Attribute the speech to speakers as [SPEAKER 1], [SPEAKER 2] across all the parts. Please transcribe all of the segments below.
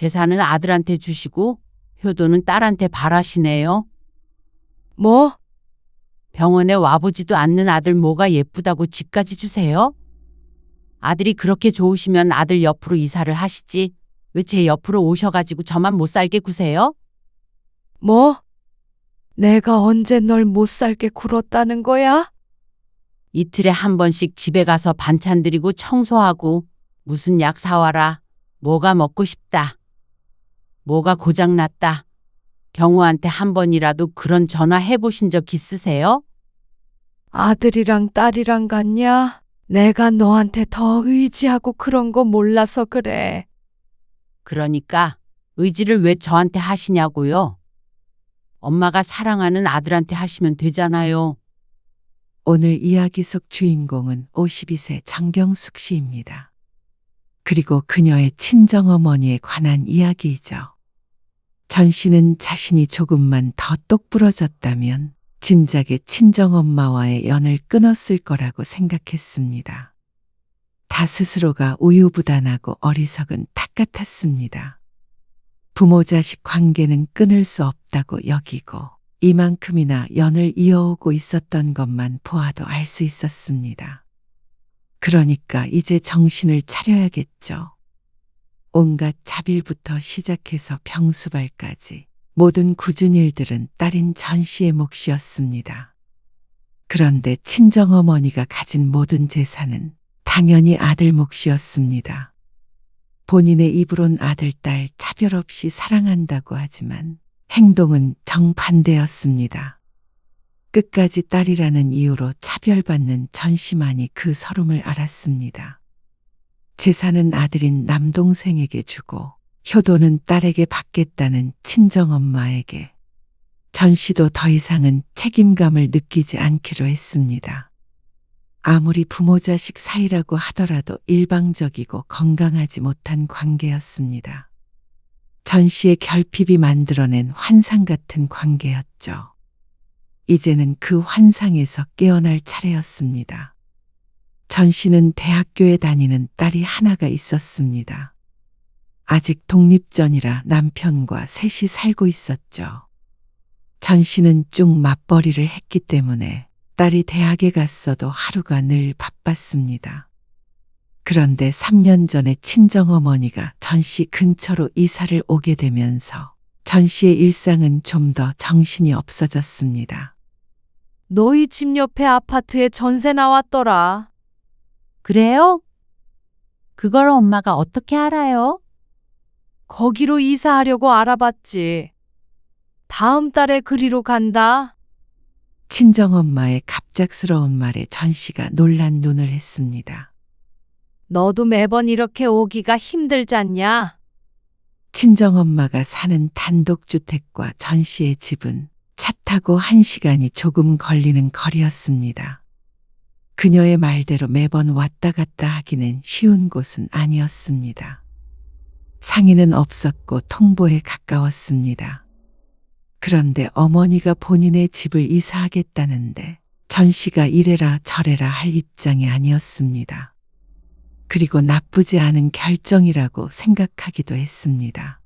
[SPEAKER 1] 재산은 아들한테 주시고 효도는 딸한테 바라시네요.
[SPEAKER 2] 뭐?
[SPEAKER 1] 병원에 와보지도 않는 아들 뭐가 예쁘다고 집까지 주세요? 아들이 그렇게 좋으시면 아들 옆으로 이사를 하시지. 왜 제 옆으로 오셔가지고 저만 못 살게 구세요?
[SPEAKER 2] 뭐? 내가 언제 널 못 살게 굴었다는 거야?
[SPEAKER 1] 이틀에 한 번씩 집에 가서 반찬 드리고 청소하고 무슨 약 사와라. 뭐가 먹고 싶다. 뭐가 고장났다. 경우한테 한 번이라도 그런 전화 해보신 적 있으세요?
[SPEAKER 2] 아들이랑 딸이랑 같냐? 내가 너한테 더 의지하고 그런 거 몰라서 그래.
[SPEAKER 1] 그러니까 의지를 왜 저한테 하시냐고요. 엄마가 사랑하는 아들한테 하시면 되잖아요.
[SPEAKER 3] 오늘 이야기 속 주인공은 52세 정경숙 씨입니다. 그리고 그녀의 친정어머니에 관한 이야기이죠. 전 씨는 자신이 조금만 더 똑부러졌다면 진작에 친정엄마와의 연을 끊었을 거라고 생각했습니다. 다 스스로가 우유부단하고 어리석은 닭 같았습니다. 부모 자식 관계는 끊을 수 없다고 여기고 이만큼이나 연을 이어오고 있었던 것만 보아도 알 수 있었습니다. 그러니까 이제 정신을 차려야겠죠. 온갖 자빌부터 시작해서 병수발까지 모든 굳은 일들은 딸인 전 씨의 몫이었습니다. 그런데 친정어머니가 가진 모든 재산은 당연히 아들 몫이었습니다. 본인의 입으론 아들, 딸 차별 없이 사랑한다고 하지만 행동은 정반대였습니다. 끝까지 딸이라는 이유로 차별받는 전 씨만이 그 서름을 알았습니다. 재산은 아들인 남동생에게 주고 효도는 딸에게 받겠다는 친정엄마에게 전 씨도 더 이상은 책임감을 느끼지 않기로 했습니다. 아무리 부모 자식 사이라고 하더라도 일방적이고 건강하지 못한 관계였습니다. 전 씨의 결핍이 만들어낸 환상 같은 관계였죠. 이제는 그 환상에서 깨어날 차례였습니다. 전 씨는 대학교에 다니는 딸이 하나가 있었습니다. 아직 독립전이라 남편과 셋이 살고 있었죠. 전 씨는 쭉 맞벌이를 했기 때문에 딸이 대학에 갔어도 하루가 늘 바빴습니다. 그런데 3년 전에 친정어머니가 전 씨 근처로 이사를 오게 되면서 전 씨의 일상은 좀 더 정신이 없어졌습니다.
[SPEAKER 2] 너희 집 옆에 아파트에 전세 나왔더라.
[SPEAKER 1] 그래요? 그걸 엄마가 어떻게 알아요?
[SPEAKER 2] 거기로 이사하려고 알아봤지. 다음 달에 그리로 간다.
[SPEAKER 3] 친정엄마의 갑작스러운 말에 전 씨가 놀란 눈을 했습니다.
[SPEAKER 2] 너도 매번 이렇게 오기가 힘들잖냐?
[SPEAKER 3] 친정엄마가 사는 단독주택과 전 씨의 집은 차 타고 1시간이 조금 걸리는 거리였습니다. 그녀의 말대로 매번 왔다 갔다 하기는 쉬운 곳은 아니었습니다. 상의는 없었고 통보에 가까웠습니다. 그런데 어머니가 본인의 집을 이사하겠다는데 전 씨가 이래라 저래라 할 입장이 아니었습니다. 그리고 나쁘지 않은 결정이라고 생각하기도 했습니다.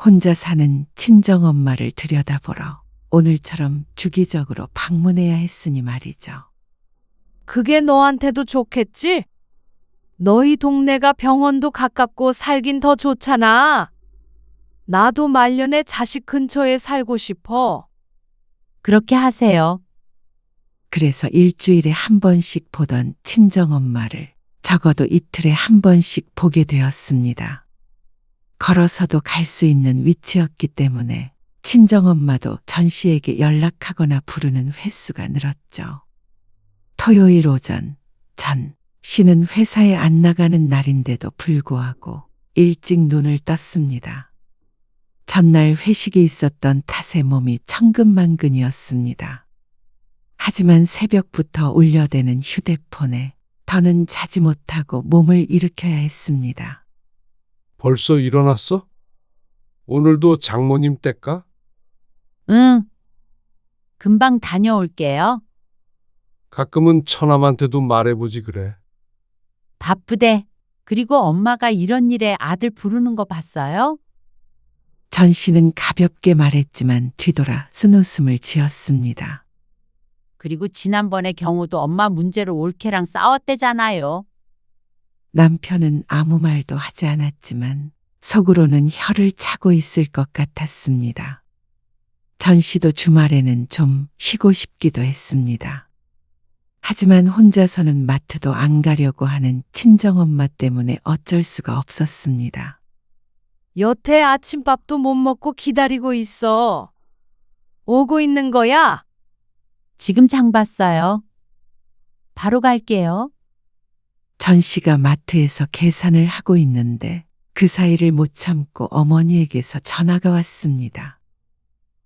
[SPEAKER 3] 혼자 사는 친정엄마를 들여다보러 오늘처럼 주기적으로 방문해야 했으니 말이죠.
[SPEAKER 2] 그게 너한테도 좋겠지? 너희 동네가 병원도 가깝고 살긴 더 좋잖아. 나도 말년에 자식 근처에 살고 싶어.
[SPEAKER 1] 그렇게 하세요.
[SPEAKER 3] 그래서 일주일에 한 번씩 보던 친정엄마를 적어도 이틀에 한 번씩 보게 되었습니다. 걸어서도 갈 수 있는 위치였기 때문에 친정엄마도 전 씨에게 연락하거나 부르는 횟수가 늘었죠. 토요일 오전, 전 씨는 회사에 안 나가는 날인데도 불구하고 일찍 눈을 떴습니다. 전날 회식이 있었던 탓에 몸이 천근만근이었습니다. 하지만 새벽부터 울려대는 휴대폰에 더는 자지 못하고 몸을 일으켜야 했습니다.
[SPEAKER 4] 벌써 일어났어? 오늘도 장모님 댁가?
[SPEAKER 1] 응. 금방 다녀올게요.
[SPEAKER 4] 가끔은 처남한테도 말해보지 그래.
[SPEAKER 1] 바쁘대. 그리고 엄마가 이런 일에 아들 부르는 거 봤어요?
[SPEAKER 3] 전 씨는 가볍게 말했지만 뒤돌아 쓴웃음을 지었습니다.
[SPEAKER 1] 그리고 지난번에 경우도 엄마 문제로 올케랑 싸웠대잖아요.
[SPEAKER 3] 남편은 아무 말도 하지 않았지만 속으로는 혀를 차고 있을 것 같았습니다. 전 씨도 주말에는 좀 쉬고 싶기도 했습니다. 하지만 혼자서는 마트도 안 가려고 하는 친정엄마 때문에 어쩔 수가 없었습니다.
[SPEAKER 2] 여태 아침밥도 못 먹고 기다리고 있어. 오고 있는 거야?
[SPEAKER 1] 지금 장 봤어요. 바로 갈게요.
[SPEAKER 3] 전 씨가 마트에서 계산을 하고 있는데 그 사이를 못 참고 어머니에게서 전화가 왔습니다.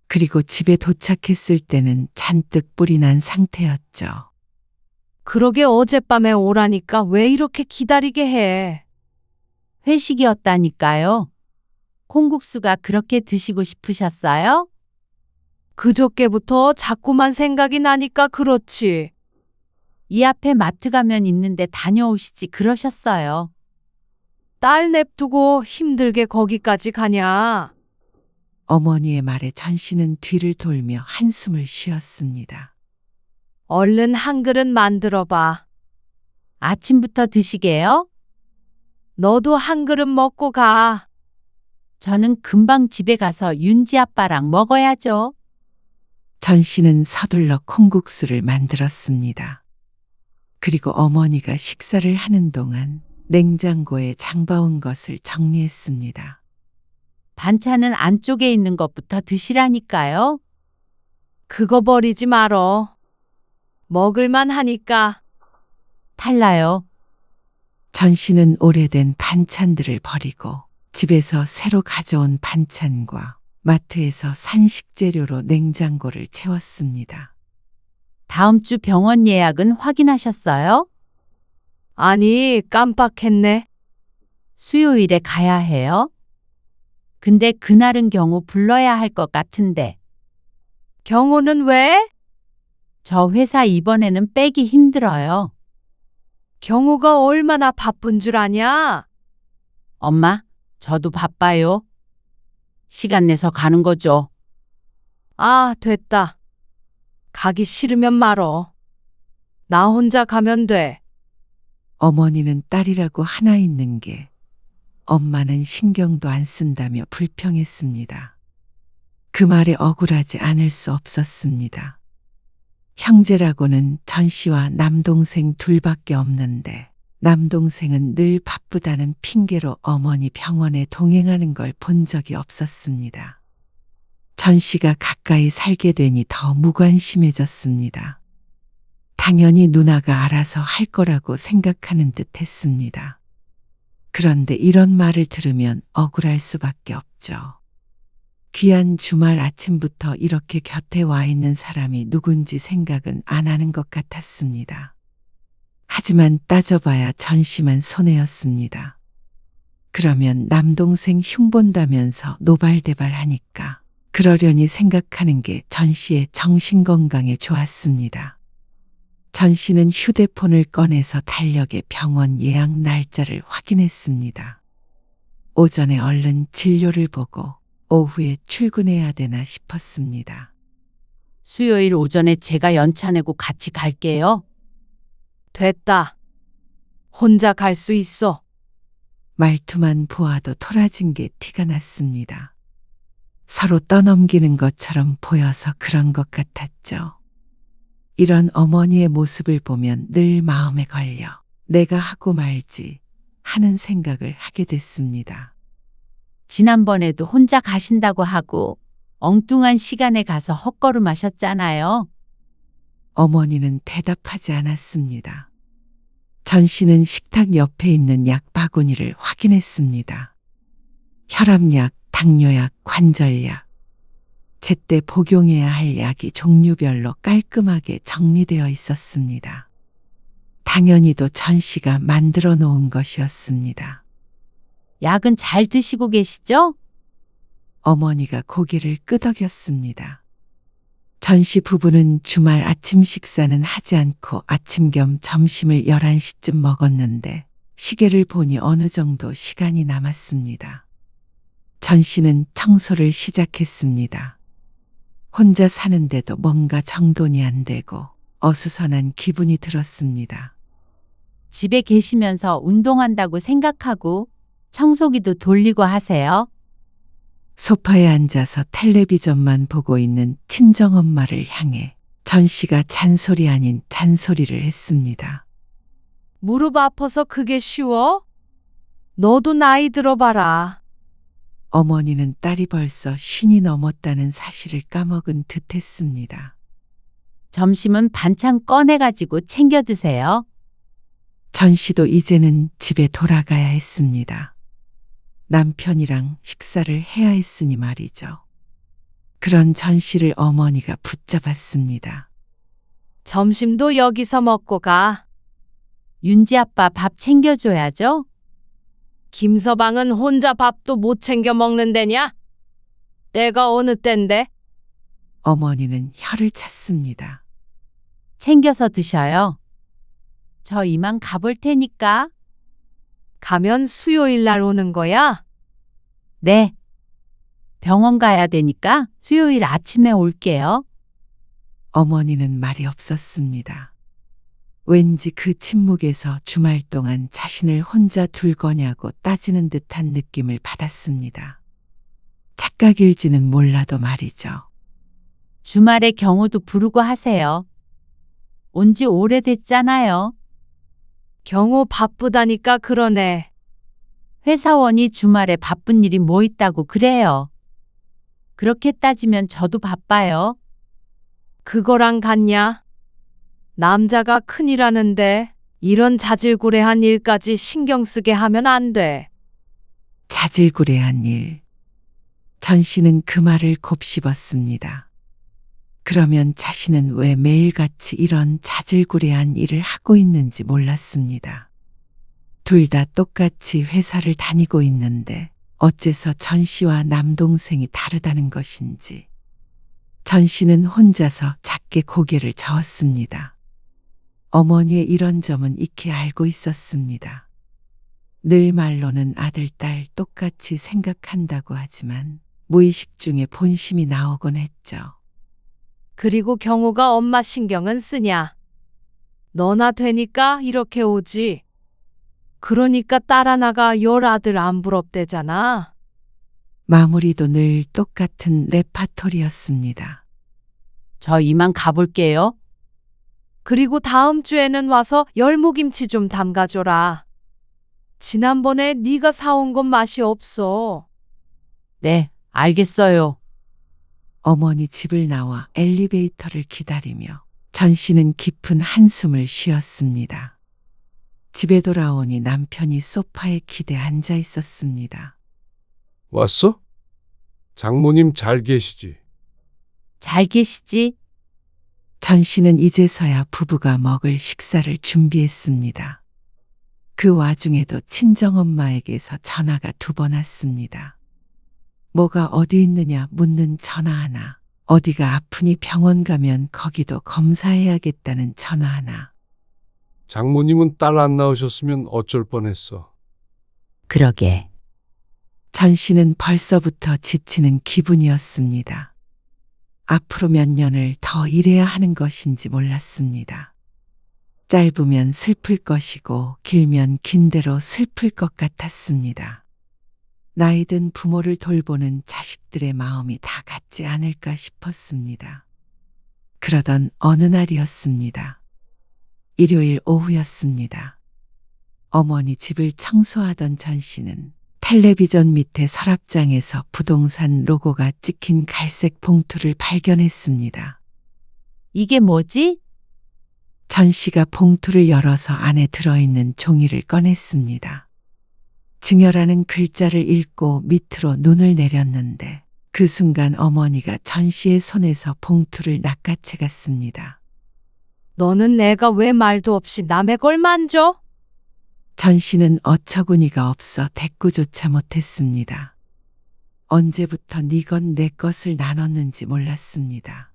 [SPEAKER 3] 그리고 집에 도착했을 때는 잔뜩 뿔이 난 상태였죠.
[SPEAKER 2] 그러게 어젯밤에 오라니까 왜 이렇게 기다리게 해?
[SPEAKER 1] 회식이었다니까요. 콩국수가 그렇게 드시고 싶으셨어요?
[SPEAKER 2] 그저께부터 자꾸만 생각이 나니까 그렇지.
[SPEAKER 1] 이 앞에 마트 가면 있는데 다녀오시지 그러셨어요.
[SPEAKER 2] 딸 냅두고 힘들게 거기까지 가냐?
[SPEAKER 3] 어머니의 말에 전 씨는 뒤를 돌며 한숨을 쉬었습니다.
[SPEAKER 2] 얼른 한 그릇 만들어 봐.
[SPEAKER 1] 아침부터 드시게요?
[SPEAKER 2] 너도 한 그릇 먹고 가.
[SPEAKER 1] 저는 금방 집에 가서 윤지 아빠랑 먹어야죠.
[SPEAKER 3] 전 씨는 서둘러 콩국수를 만들었습니다. 그리고 어머니가 식사를 하는 동안 냉장고에 장봐온 것을 정리했습니다.
[SPEAKER 1] 반찬은 안쪽에 있는 것부터 드시라니까요.
[SPEAKER 2] 그거 버리지 말어. 먹을만 하니까.
[SPEAKER 1] 달라요.
[SPEAKER 3] 전 씨는 오래된 반찬들을 버리고 집에서 새로 가져온 반찬과 마트에서 산 식재료로 냉장고를 채웠습니다.
[SPEAKER 1] 다음 주 병원 예약은 확인하셨어요?
[SPEAKER 2] 아니, 깜빡했네.
[SPEAKER 1] 수요일에 가야 해요? 근데 그날은 경우 불러야 할 것 같은데.
[SPEAKER 2] 경호는 왜?
[SPEAKER 1] 저 회사 이번에는 빼기 힘들어요.
[SPEAKER 2] 경호가 얼마나 바쁜 줄 아냐?
[SPEAKER 1] 엄마, 저도 바빠요. 시간 내서 가는 거죠.
[SPEAKER 2] 아, 됐다. 가기 싫으면 말어. 나 혼자 가면 돼.
[SPEAKER 3] 어머니는 딸이라고 하나 있는 게 엄마는 신경도 안 쓴다며 불평했습니다. 그 말에 억울하지 않을 수 없었습니다. 형제라고는 전 씨와 남동생 둘밖에 없는데 남동생은 늘 바쁘다는 핑계로 어머니 병원에 동행하는 걸 본 적이 없었습니다. 전 씨가 가까이 살게 되니 더 무관심해졌습니다. 당연히 누나가 알아서 할 거라고 생각하는 듯 했습니다. 그런데 이런 말을 들으면 억울할 수밖에 없죠. 귀한 주말 아침부터 이렇게 곁에 와 있는 사람이 누군지 생각은 안 하는 것 같았습니다. 하지만 따져봐야 전 씨만 손해였습니다. 그러면 남동생 흉본다면서 노발대발하니까 그러려니 생각하는 게 전 씨의 정신건강에 좋았습니다. 전 씨는 휴대폰을 꺼내서 달력에 병원 예약 날짜를 확인했습니다. 오전에 얼른 진료를 보고 오후에 출근해야 되나 싶었습니다.
[SPEAKER 1] 수요일 오전에 제가 연차 내고 같이 갈게요.
[SPEAKER 2] 됐다. 혼자 갈 수 있어.
[SPEAKER 3] 말투만 보아도 토라진 게 티가 났습니다. 서로 떠넘기는 것처럼 보여서 그런 것 같았죠. 이런 어머니의 모습을 보면 늘 마음에 걸려 내가 하고 말지 하는 생각을 하게 됐습니다.
[SPEAKER 1] 지난번에도 혼자 가신다고 하고 엉뚱한 시간에 가서 헛걸음하셨잖아요.
[SPEAKER 3] 어머니는 대답하지 않았습니다. 전 씨는 식탁 옆에 있는 약 바구니를 확인했습니다. 혈압약, 당뇨약, 관절약, 제때 복용해야 할 약이 종류별로 깔끔하게 정리되어 있었습니다. 당연히도 전 씨가 만들어 놓은 것이었습니다.
[SPEAKER 1] 약은 잘 드시고 계시죠?
[SPEAKER 3] 어머니가 고개를 끄덕였습니다. 전 씨 부부는 주말 아침 식사는 하지 않고 아침 겸 점심을 11시쯤 먹었는데 시계를 보니 어느 정도 시간이 남았습니다. 전 씨는 청소를 시작했습니다. 혼자 사는데도 뭔가 정돈이 안 되고 어수선한 기분이 들었습니다.
[SPEAKER 1] 집에 계시면서 운동한다고 생각하고 청소기도 돌리고 하세요.
[SPEAKER 3] 소파에 앉아서 텔레비전만 보고 있는 친정엄마를 향해 전 씨가 잔소리 아닌 잔소리를 했습니다.
[SPEAKER 2] 무릎 아파서 그게 쉬워? 너도 나이 들어봐라.
[SPEAKER 3] 어머니는 딸이 벌써 50이 넘었다는 사실을 까먹은 듯 했습니다.
[SPEAKER 1] 점심은 반찬 꺼내가지고 챙겨 드세요.
[SPEAKER 3] 전 씨도 이제는 집에 돌아가야 했습니다. 남편이랑 식사를 해야 했으니 말이죠. 그런 전 씨를 어머니가 붙잡았습니다.
[SPEAKER 2] 점심도 여기서 먹고 가.
[SPEAKER 1] 윤지 아빠 밥 챙겨줘야죠.
[SPEAKER 2] 김서방은 혼자 밥도 못 챙겨 먹는데냐? 때가 어느 땐데?
[SPEAKER 3] 어머니는 혀를 찼습니다.
[SPEAKER 1] 챙겨서 드셔요. 저 이만 가볼 테니까.
[SPEAKER 2] 가면 수요일 날 오는 거야?
[SPEAKER 1] 네. 병원 가야 되니까 수요일 아침에 올게요.
[SPEAKER 3] 어머니는 말이 없었습니다. 왠지 그 침묵에서 주말 동안 자신을 혼자 둘 거냐고 따지는 듯한 느낌을 받았습니다. 착각일지는 몰라도 말이죠.
[SPEAKER 1] 주말에 경호도 부르고 하세요. 온 지 오래됐잖아요.
[SPEAKER 2] 경호 바쁘다니까 그러네.
[SPEAKER 1] 회사원이 주말에 바쁜 일이 뭐 있다고 그래요. 그렇게 따지면 저도 바빠요.
[SPEAKER 2] 그거랑 같냐? 남자가 큰일 하는데 이런 자질구레한 일까지 신경 쓰게 하면 안 돼.
[SPEAKER 3] 자질구레한 일. 전 씨는 그 말을 곱씹었습니다. 그러면 자신은 왜 매일같이 이런 자질구레한 일을 하고 있는지 몰랐습니다. 둘 다 똑같이 회사를 다니고 있는데 어째서 전 씨와 남동생이 다르다는 것인지. 전 씨는 혼자서 작게 고개를 저었습니다. 어머니의 이런 점은 익히 알고 있었습니다. 늘 말로는 아들, 딸 똑같이 생각한다고 하지만 무의식 중에 본심이 나오곤 했죠.
[SPEAKER 2] 그리고 경호가 엄마 신경은 쓰냐? 너나 되니까 이렇게 오지. 그러니까 딸 하나가 열 아들 안 부럽대잖아.
[SPEAKER 3] 마무리도 늘 똑같은 레파토리였습니다.
[SPEAKER 1] 저 이만 가볼게요.
[SPEAKER 2] 그리고 다음 주에는 와서 열무김치 좀 담가줘라. 지난번에 네가 사온 건 맛이 없어.
[SPEAKER 1] 네, 알겠어요.
[SPEAKER 3] 어머니 집을 나와 엘리베이터를 기다리며 전 씨는 깊은 한숨을 쉬었습니다. 집에 돌아오니 남편이 소파에 기대 앉아 있었습니다.
[SPEAKER 4] 왔어? 장모님 잘 계시지?
[SPEAKER 1] 잘 계시지?
[SPEAKER 3] 전 씨는 이제서야 부부가 먹을 식사를 준비했습니다. 그 와중에도 친정엄마에게서 전화가 2번 왔습니다. 뭐가 어디 있느냐 묻는 전화 하나, 어디가 아프니 병원 가면 거기도 검사해야겠다는 전화 하나.
[SPEAKER 4] 장모님은 딸 안 낳으셨으면 어쩔 뻔했어.
[SPEAKER 1] 그러게.
[SPEAKER 3] 전 씨는 벌써부터 지치는 기분이었습니다. 앞으로 몇 년을 더 일해야 하는 것인지 몰랐습니다. 짧으면 슬플 것이고 길면 긴 대로 슬플 것 같았습니다. 나이든 부모를 돌보는 자식들의 마음이 다 같지 않을까 싶었습니다. 그러던 어느 날이었습니다. 일요일 오후였습니다. 어머니 집을 청소하던 전 씨는 텔레비전 밑에 서랍장에서 부동산 로고가 찍힌 갈색 봉투를 발견했습니다.
[SPEAKER 1] 이게 뭐지?
[SPEAKER 3] 전 씨가 봉투를 열어서 안에 들어있는 종이를 꺼냈습니다. 증여라는 글자를 읽고 밑으로 눈을 내렸는데 그 순간 어머니가 전 씨의 손에서 봉투를 낚아채 갔습니다.
[SPEAKER 2] 너는 내가 왜 말도 없이 남의 걸 만져?
[SPEAKER 3] 전 씨는 어처구니가 없어 대꾸조차 못했습니다. 언제부터 네 건 내 것을 나눴는지 몰랐습니다.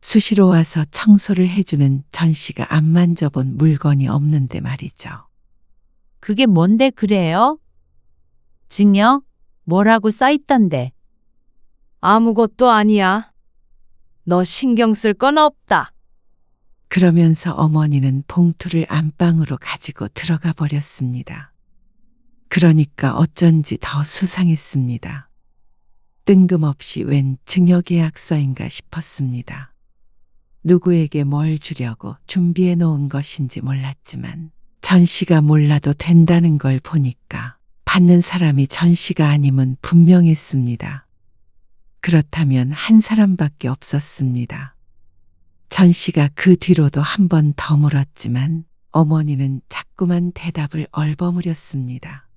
[SPEAKER 3] 수시로 와서 청소를 해주는 전 씨가 안 만져본 물건이 없는데 말이죠.
[SPEAKER 1] 그게 뭔데 그래요? 증여? 뭐라고 써 있던데.
[SPEAKER 2] 아무것도 아니야. 너 신경 쓸 건 없다.
[SPEAKER 3] 그러면서 어머니는 봉투를 안방으로 가지고 들어가 버렸습니다. 그러니까 어쩐지 더 수상했습니다. 뜬금없이 웬 증여계약서인가 싶었습니다. 누구에게 뭘 주려고 준비해 놓은 것인지 몰랐지만 전 씨가 몰라도 된다는 걸 보니까 받는 사람이 전 씨가 아님은 분명했습니다. 그렇다면 한 사람밖에 없었습니다. 전 씨가 그 뒤로도 한 번 더 물었지만 어머니는 자꾸만 대답을 얼버무렸습니다.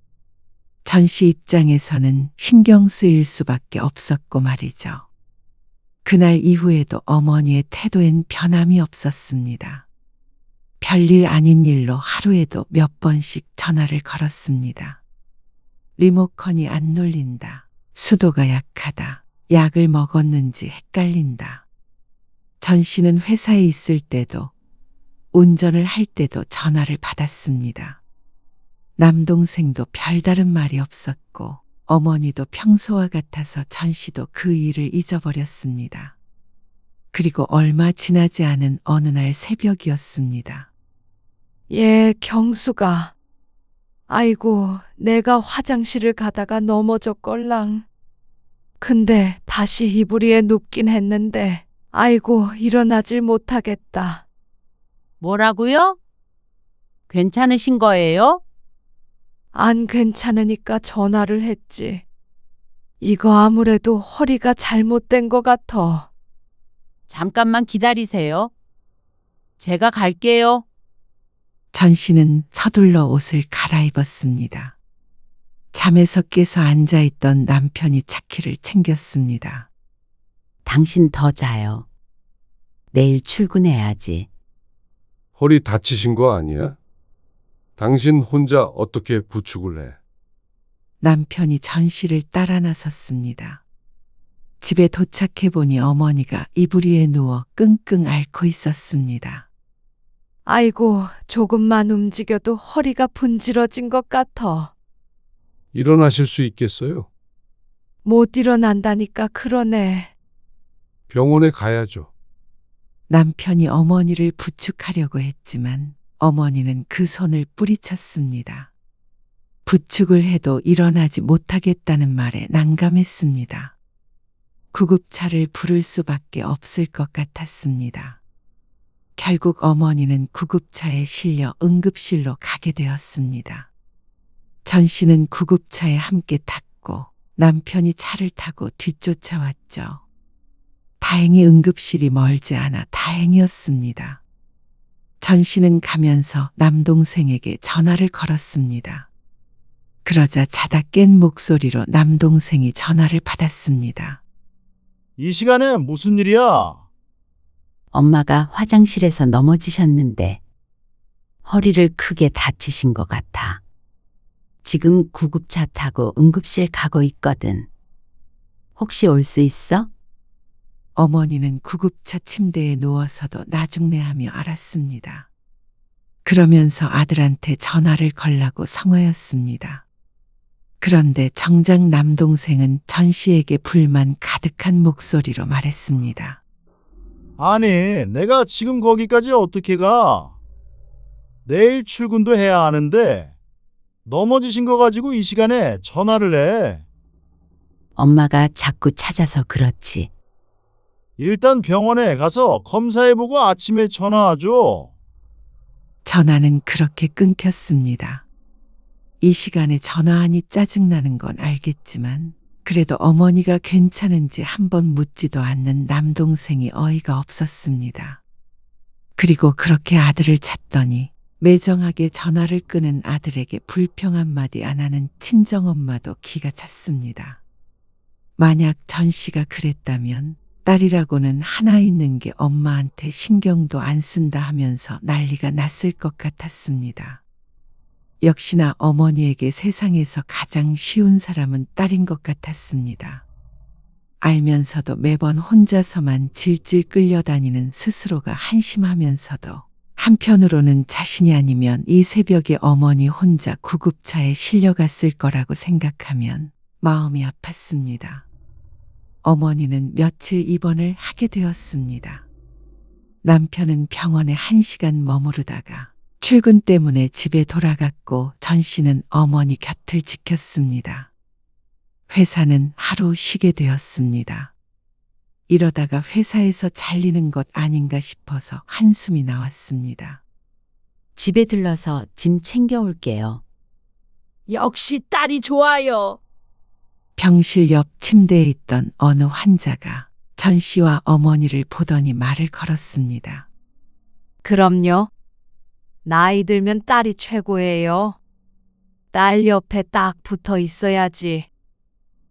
[SPEAKER 3] 전 씨 입장에서는 신경 쓰일 수밖에 없었고 말이죠. 그날 이후에도 어머니의 태도엔 변함이 없었습니다. 별일 아닌 일로 하루에도 몇 번씩 전화를 걸었습니다. 리모컨이 안 눌린다. 수도가 약하다. 약을 먹었는지 헷갈린다. 전 씨는 회사에 있을 때도 운전을 할 때도 전화를 받았습니다. 남동생도 별다른 말이 없었고 어머니도 평소와 같아서 전 씨도 그 일을 잊어버렸습니다. 그리고 얼마 지나지 않은 어느 날 새벽이었습니다.
[SPEAKER 2] 경수가. 아이고, 내가 화장실을 가다가 넘어졌걸랑. 근데 다시 이불위에 눕긴 했는데, 아이고, 일어나질 못하겠다.
[SPEAKER 1] 뭐라고요? 괜찮으신 거예요?
[SPEAKER 2] 안 괜찮으니까 전화를 했지. 이거 아무래도 허리가 잘못된 것 같아.
[SPEAKER 1] 잠깐만 기다리세요. 제가 갈게요.
[SPEAKER 3] 전 씨는 서둘러 옷을 갈아입었습니다. 잠에서 깨서 앉아있던 남편이 차키를 챙겼습니다.
[SPEAKER 1] 당신 더 자요. 내일 출근해야지.
[SPEAKER 4] 허리 다치신 거 아니야? 당신 혼자 어떻게 부축을 해?
[SPEAKER 3] 남편이 전 씨를 따라 나섰습니다. 집에 도착해 보니 어머니가 이불 위에 누워 끙끙 앓고 있었습니다.
[SPEAKER 2] 아이고, 조금만 움직여도 허리가 분질러진 것 같아.
[SPEAKER 4] 일어나실 수 있겠어요?
[SPEAKER 2] 못 일어난다니까 그러네.
[SPEAKER 4] 병원에 가야죠.
[SPEAKER 3] 남편이 어머니를 부축하려고 했지만 어머니는 그 손을 뿌리쳤습니다. 부축을 해도 일어나지 못하겠다는 말에 난감했습니다. 구급차를 부를 수밖에 없을 것 같았습니다. 결국 어머니는 구급차에 실려 응급실로 가게 되었습니다. 전 씨는 구급차에 함께 탔고 남편이 차를 타고 뒤쫓아왔죠. 다행히 응급실이 멀지 않아 다행이었습니다. 전 씨는 가면서 남동생에게 전화를 걸었습니다. 그러자 자다 깬 목소리로 남동생이 전화를 받았습니다.
[SPEAKER 5] 이 시간에 무슨 일이야?
[SPEAKER 1] 엄마가 화장실에서 넘어지셨는데 허리를 크게 다치신 것 같아. 지금 구급차 타고 응급실 가고 있거든. 혹시 올 수 있어?
[SPEAKER 3] 어머니는 구급차 침대에 누워서도 나중내하며 알았습니다. 그러면서 아들한테 전화를 걸라고 성화였습니다. 그런데 정작 남동생은 전 씨에게 불만 가득한 목소리로 말했습니다.
[SPEAKER 5] 아니, 내가 지금 거기까지 어떻게 가? 내일 출근도 해야 하는데 넘어지신 거 가지고 이 시간에 전화를 해.
[SPEAKER 1] 엄마가 자꾸 찾아서 그렇지.
[SPEAKER 5] 일단 병원에 가서 검사해보고 아침에 전화하죠.
[SPEAKER 3] 전화는 그렇게 끊겼습니다. 이 시간에 전화하니 짜증나는 건 알겠지만 그래도 어머니가 괜찮은지 한번 묻지도 않는 남동생이 어이가 없었습니다. 그리고 그렇게 아들을 찾더니 매정하게 전화를 끄는 아들에게 불평 한마디 안 하는 친정엄마도 기가 찼습니다. 만약 전 씨가 그랬다면 딸이라고는 하나 있는 게 엄마한테 신경도 안 쓴다 하면서 난리가 났을 것 같았습니다. 역시나 어머니에게 세상에서 가장 쉬운 사람은 딸인 것 같았습니다. 알면서도 매번 혼자서만 질질 끌려다니는 스스로가 한심하면서도 한편으로는 자신이 아니면 이 새벽에 어머니 혼자 구급차에 실려갔을 거라고 생각하면 마음이 아팠습니다. 어머니는 며칠 입원을 하게 되었습니다. 남편은 병원에 1시간 머무르다가 출근 때문에 집에 돌아갔고 전 씨는 어머니 곁을 지켰습니다. 회사는 하루 쉬게 되었습니다. 이러다가 회사에서 잘리는 것 아닌가 싶어서 한숨이 나왔습니다.
[SPEAKER 1] 집에 들러서 짐 챙겨올게요.
[SPEAKER 6] 역시 딸이 좋아요.
[SPEAKER 3] 병실 옆 침대에 있던 어느 환자가 전 씨와 어머니를 보더니 말을 걸었습니다.
[SPEAKER 2] 그럼요. 나이 들면 딸이 최고예요. 딸 옆에 딱 붙어 있어야지.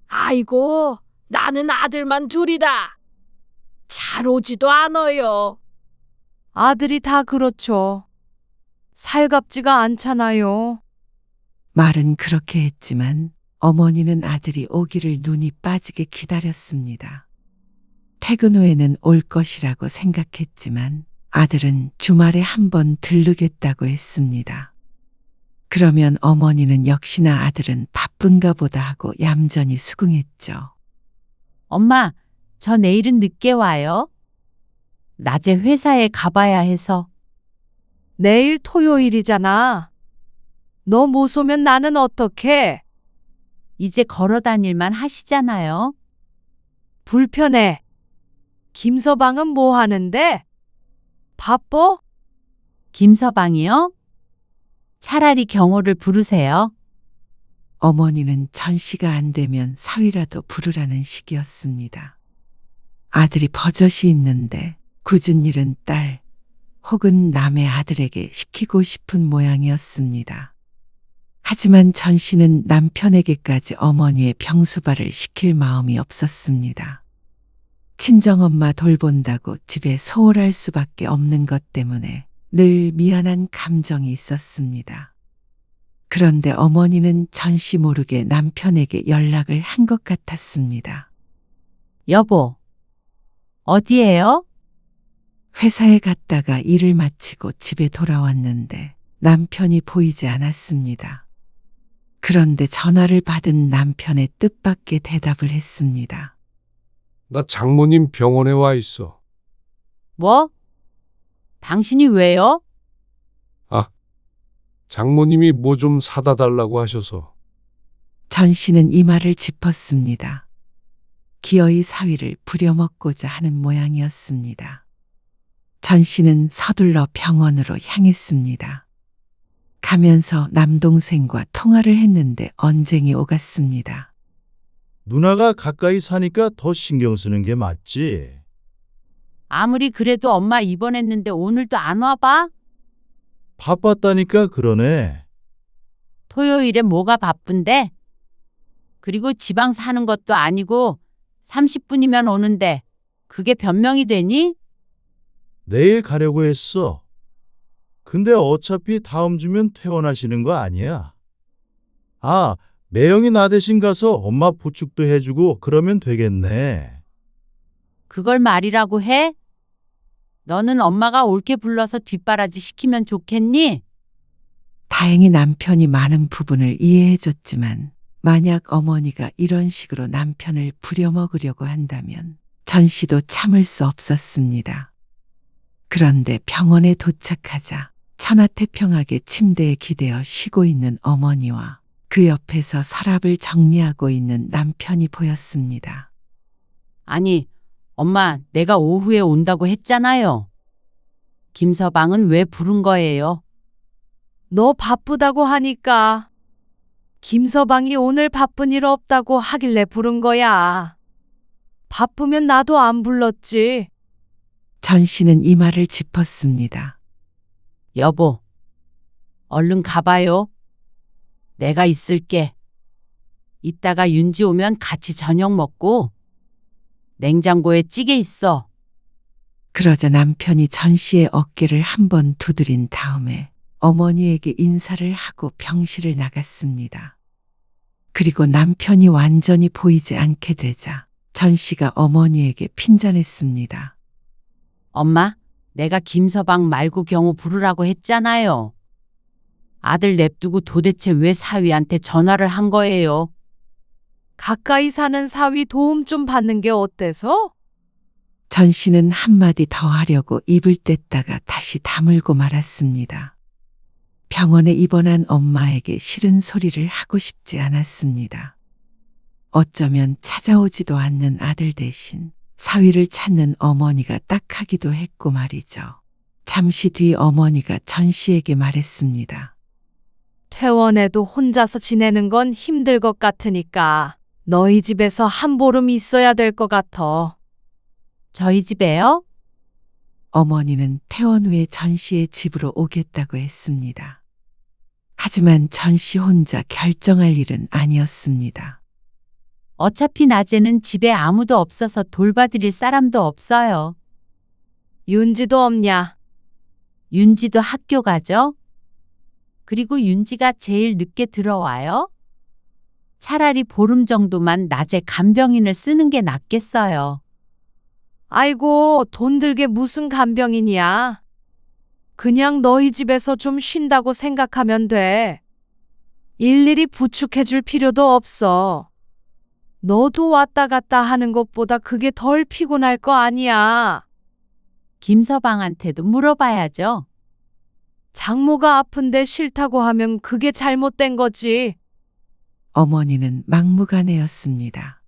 [SPEAKER 6] 아이고, 나는 아들만 둘이라. 잘 오지도 않아요.
[SPEAKER 2] 아들이 다 그렇죠. 살갑지가 않잖아요.
[SPEAKER 3] 말은 그렇게 했지만 어머니는 아들이 오기를 눈이 빠지게 기다렸습니다. 퇴근 후에는 올 것이라고 생각했지만 아들은 주말에 한번 들르겠다고 했습니다. 그러면 어머니는 역시나 아들은 바쁜가 보다 하고 얌전히 수긍했죠.
[SPEAKER 1] 엄마, 저 내일은 늦게 와요. 낮에 회사에 가봐야 해서.
[SPEAKER 2] 내일 토요일이잖아. 너 못 오면 나는 어떡해?
[SPEAKER 1] 이제 걸어 다닐만 하시잖아요.
[SPEAKER 2] 불편해. 김서방은 뭐 하는데? 바빠?
[SPEAKER 1] 김서방이요? 차라리 경호를 부르세요.
[SPEAKER 3] 어머니는 전 씨가 안 되면 사위라도 부르라는 식이었습니다. 아들이 버젓이 있는데 굳은 일은 딸 혹은 남의 아들에게 시키고 싶은 모양이었습니다. 하지만 전 씨는 남편에게까지 어머니의 병수발을 시킬 마음이 없었습니다. 친정엄마 돌본다고 집에 소홀할 수밖에 없는 것 때문에 늘 미안한 감정이 있었습니다. 그런데 어머니는 전 씨 모르게 남편에게 연락을 한 것 같았습니다.
[SPEAKER 1] 여보, 어디에요?
[SPEAKER 3] 회사에 갔다가 일을 마치고 집에 돌아왔는데 남편이 보이지 않았습니다. 그런데 전화를 받은 남편의 뜻밖의 대답을 했습니다.
[SPEAKER 4] 나 장모님 병원에 와 있어.
[SPEAKER 1] 뭐? 당신이 왜요?
[SPEAKER 4] 장모님이 뭐 좀 사다 달라고 하셔서.
[SPEAKER 3] 전 씨는 이 말을 짚었습니다. 기어이 사위를 부려먹고자 하는 모양이었습니다. 전 씨는 서둘러 병원으로 향했습니다. 가면서 남동생과 통화를 했는데 언쟁이 오갔습니다.
[SPEAKER 5] 누나가 가까이 사니까 더 신경 쓰는 게 맞지.
[SPEAKER 1] 아무리 그래도 엄마 입원했는데 오늘도 안 와봐?
[SPEAKER 5] 바빴다니까 그러네.
[SPEAKER 1] 토요일에 뭐가 바쁜데? 그리고 지방 사는 것도 아니고 30분이면 오는데 그게 변명이 되니?
[SPEAKER 5] 내일 가려고 했어. 근데 어차피 다음 주면 퇴원하시는 거 아니야? 아, 매영이 나 대신 가서 엄마 보축도 해주고 그러면 되겠네.
[SPEAKER 1] 그걸 말이라고 해? 너는 엄마가 옳게 불러서 뒷바라지 시키면 좋겠니?
[SPEAKER 3] 다행히 남편이 많은 부분을 이해해줬지만 만약 어머니가 이런 식으로 남편을 부려먹으려고 한다면 전 씨도 참을 수 없었습니다. 그런데 병원에 도착하자 천하태평하게 침대에 기대어 쉬고 있는 어머니와 그 옆에서 서랍을 정리하고 있는 남편이 보였습니다.
[SPEAKER 1] 아니, 엄마, 내가 오후에 온다고 했잖아요. 김서방은 왜 부른 거예요?
[SPEAKER 2] 너 바쁘다고 하니까. 김서방이 오늘 바쁜 일 없다고 하길래 부른 거야. 바쁘면 나도 안 불렀지.
[SPEAKER 3] 전 씨는 이 말을 짚었습니다.
[SPEAKER 1] 여보, 얼른 가봐요. 내가 있을게. 이따가 윤지 오면 같이 저녁 먹고 냉장고에 찌개 있어.
[SPEAKER 3] 그러자 남편이 전 씨의 어깨를 한번 두드린 다음에 어머니에게 인사를 하고 병실을 나갔습니다. 그리고 남편이 완전히 보이지 않게 되자 전 씨가 어머니에게 핀잔했습니다.
[SPEAKER 1] 엄마, 내가 김서방 말고 경호 부르라고 했잖아요. 아들 냅두고 도대체 왜 사위한테 전화를 한 거예요?
[SPEAKER 2] 가까이 사는 사위 도움 좀 받는 게 어때서?
[SPEAKER 3] 전 씨는 한마디 더 하려고 입을 뗐다가 다시 다물고 말았습니다. 병원에 입원한 엄마에게 싫은 소리를 하고 싶지 않았습니다. 어쩌면 찾아오지도 않는 아들 대신 사위를 찾는 어머니가 딱하기도 했고 말이죠. 잠시 뒤 어머니가 전 씨에게 말했습니다.
[SPEAKER 2] 퇴원해도 혼자서 지내는 건 힘들 것 같으니까 너희 집에서 한 보름 있어야 될 것 같아.
[SPEAKER 1] 저희 집에요?
[SPEAKER 3] 어머니는 퇴원 후에 전 씨의 집으로 오겠다고 했습니다. 하지만 전 씨 혼자 결정할 일은 아니었습니다.
[SPEAKER 1] 어차피 낮에는 집에 아무도 없어서 돌봐드릴 사람도 없어요.
[SPEAKER 2] 윤지도 없냐?
[SPEAKER 1] 윤지도 학교 가죠? 그리고 윤지가 제일 늦게 들어와요? 차라리 보름 정도만 낮에 간병인을 쓰는 게 낫겠어요.
[SPEAKER 2] 아이고, 돈 들게 무슨 간병인이야. 그냥 너희 집에서 좀 쉰다고 생각하면 돼. 일일이 부축해 줄 필요도 없어. 너도 왔다 갔다 하는 것보다 그게 덜 피곤할 거 아니야.
[SPEAKER 1] 김서방한테도 물어봐야죠.
[SPEAKER 2] 장모가 아픈데 싫다고 하면 그게 잘못된 거지.
[SPEAKER 3] 어머니는 막무가내였습니다.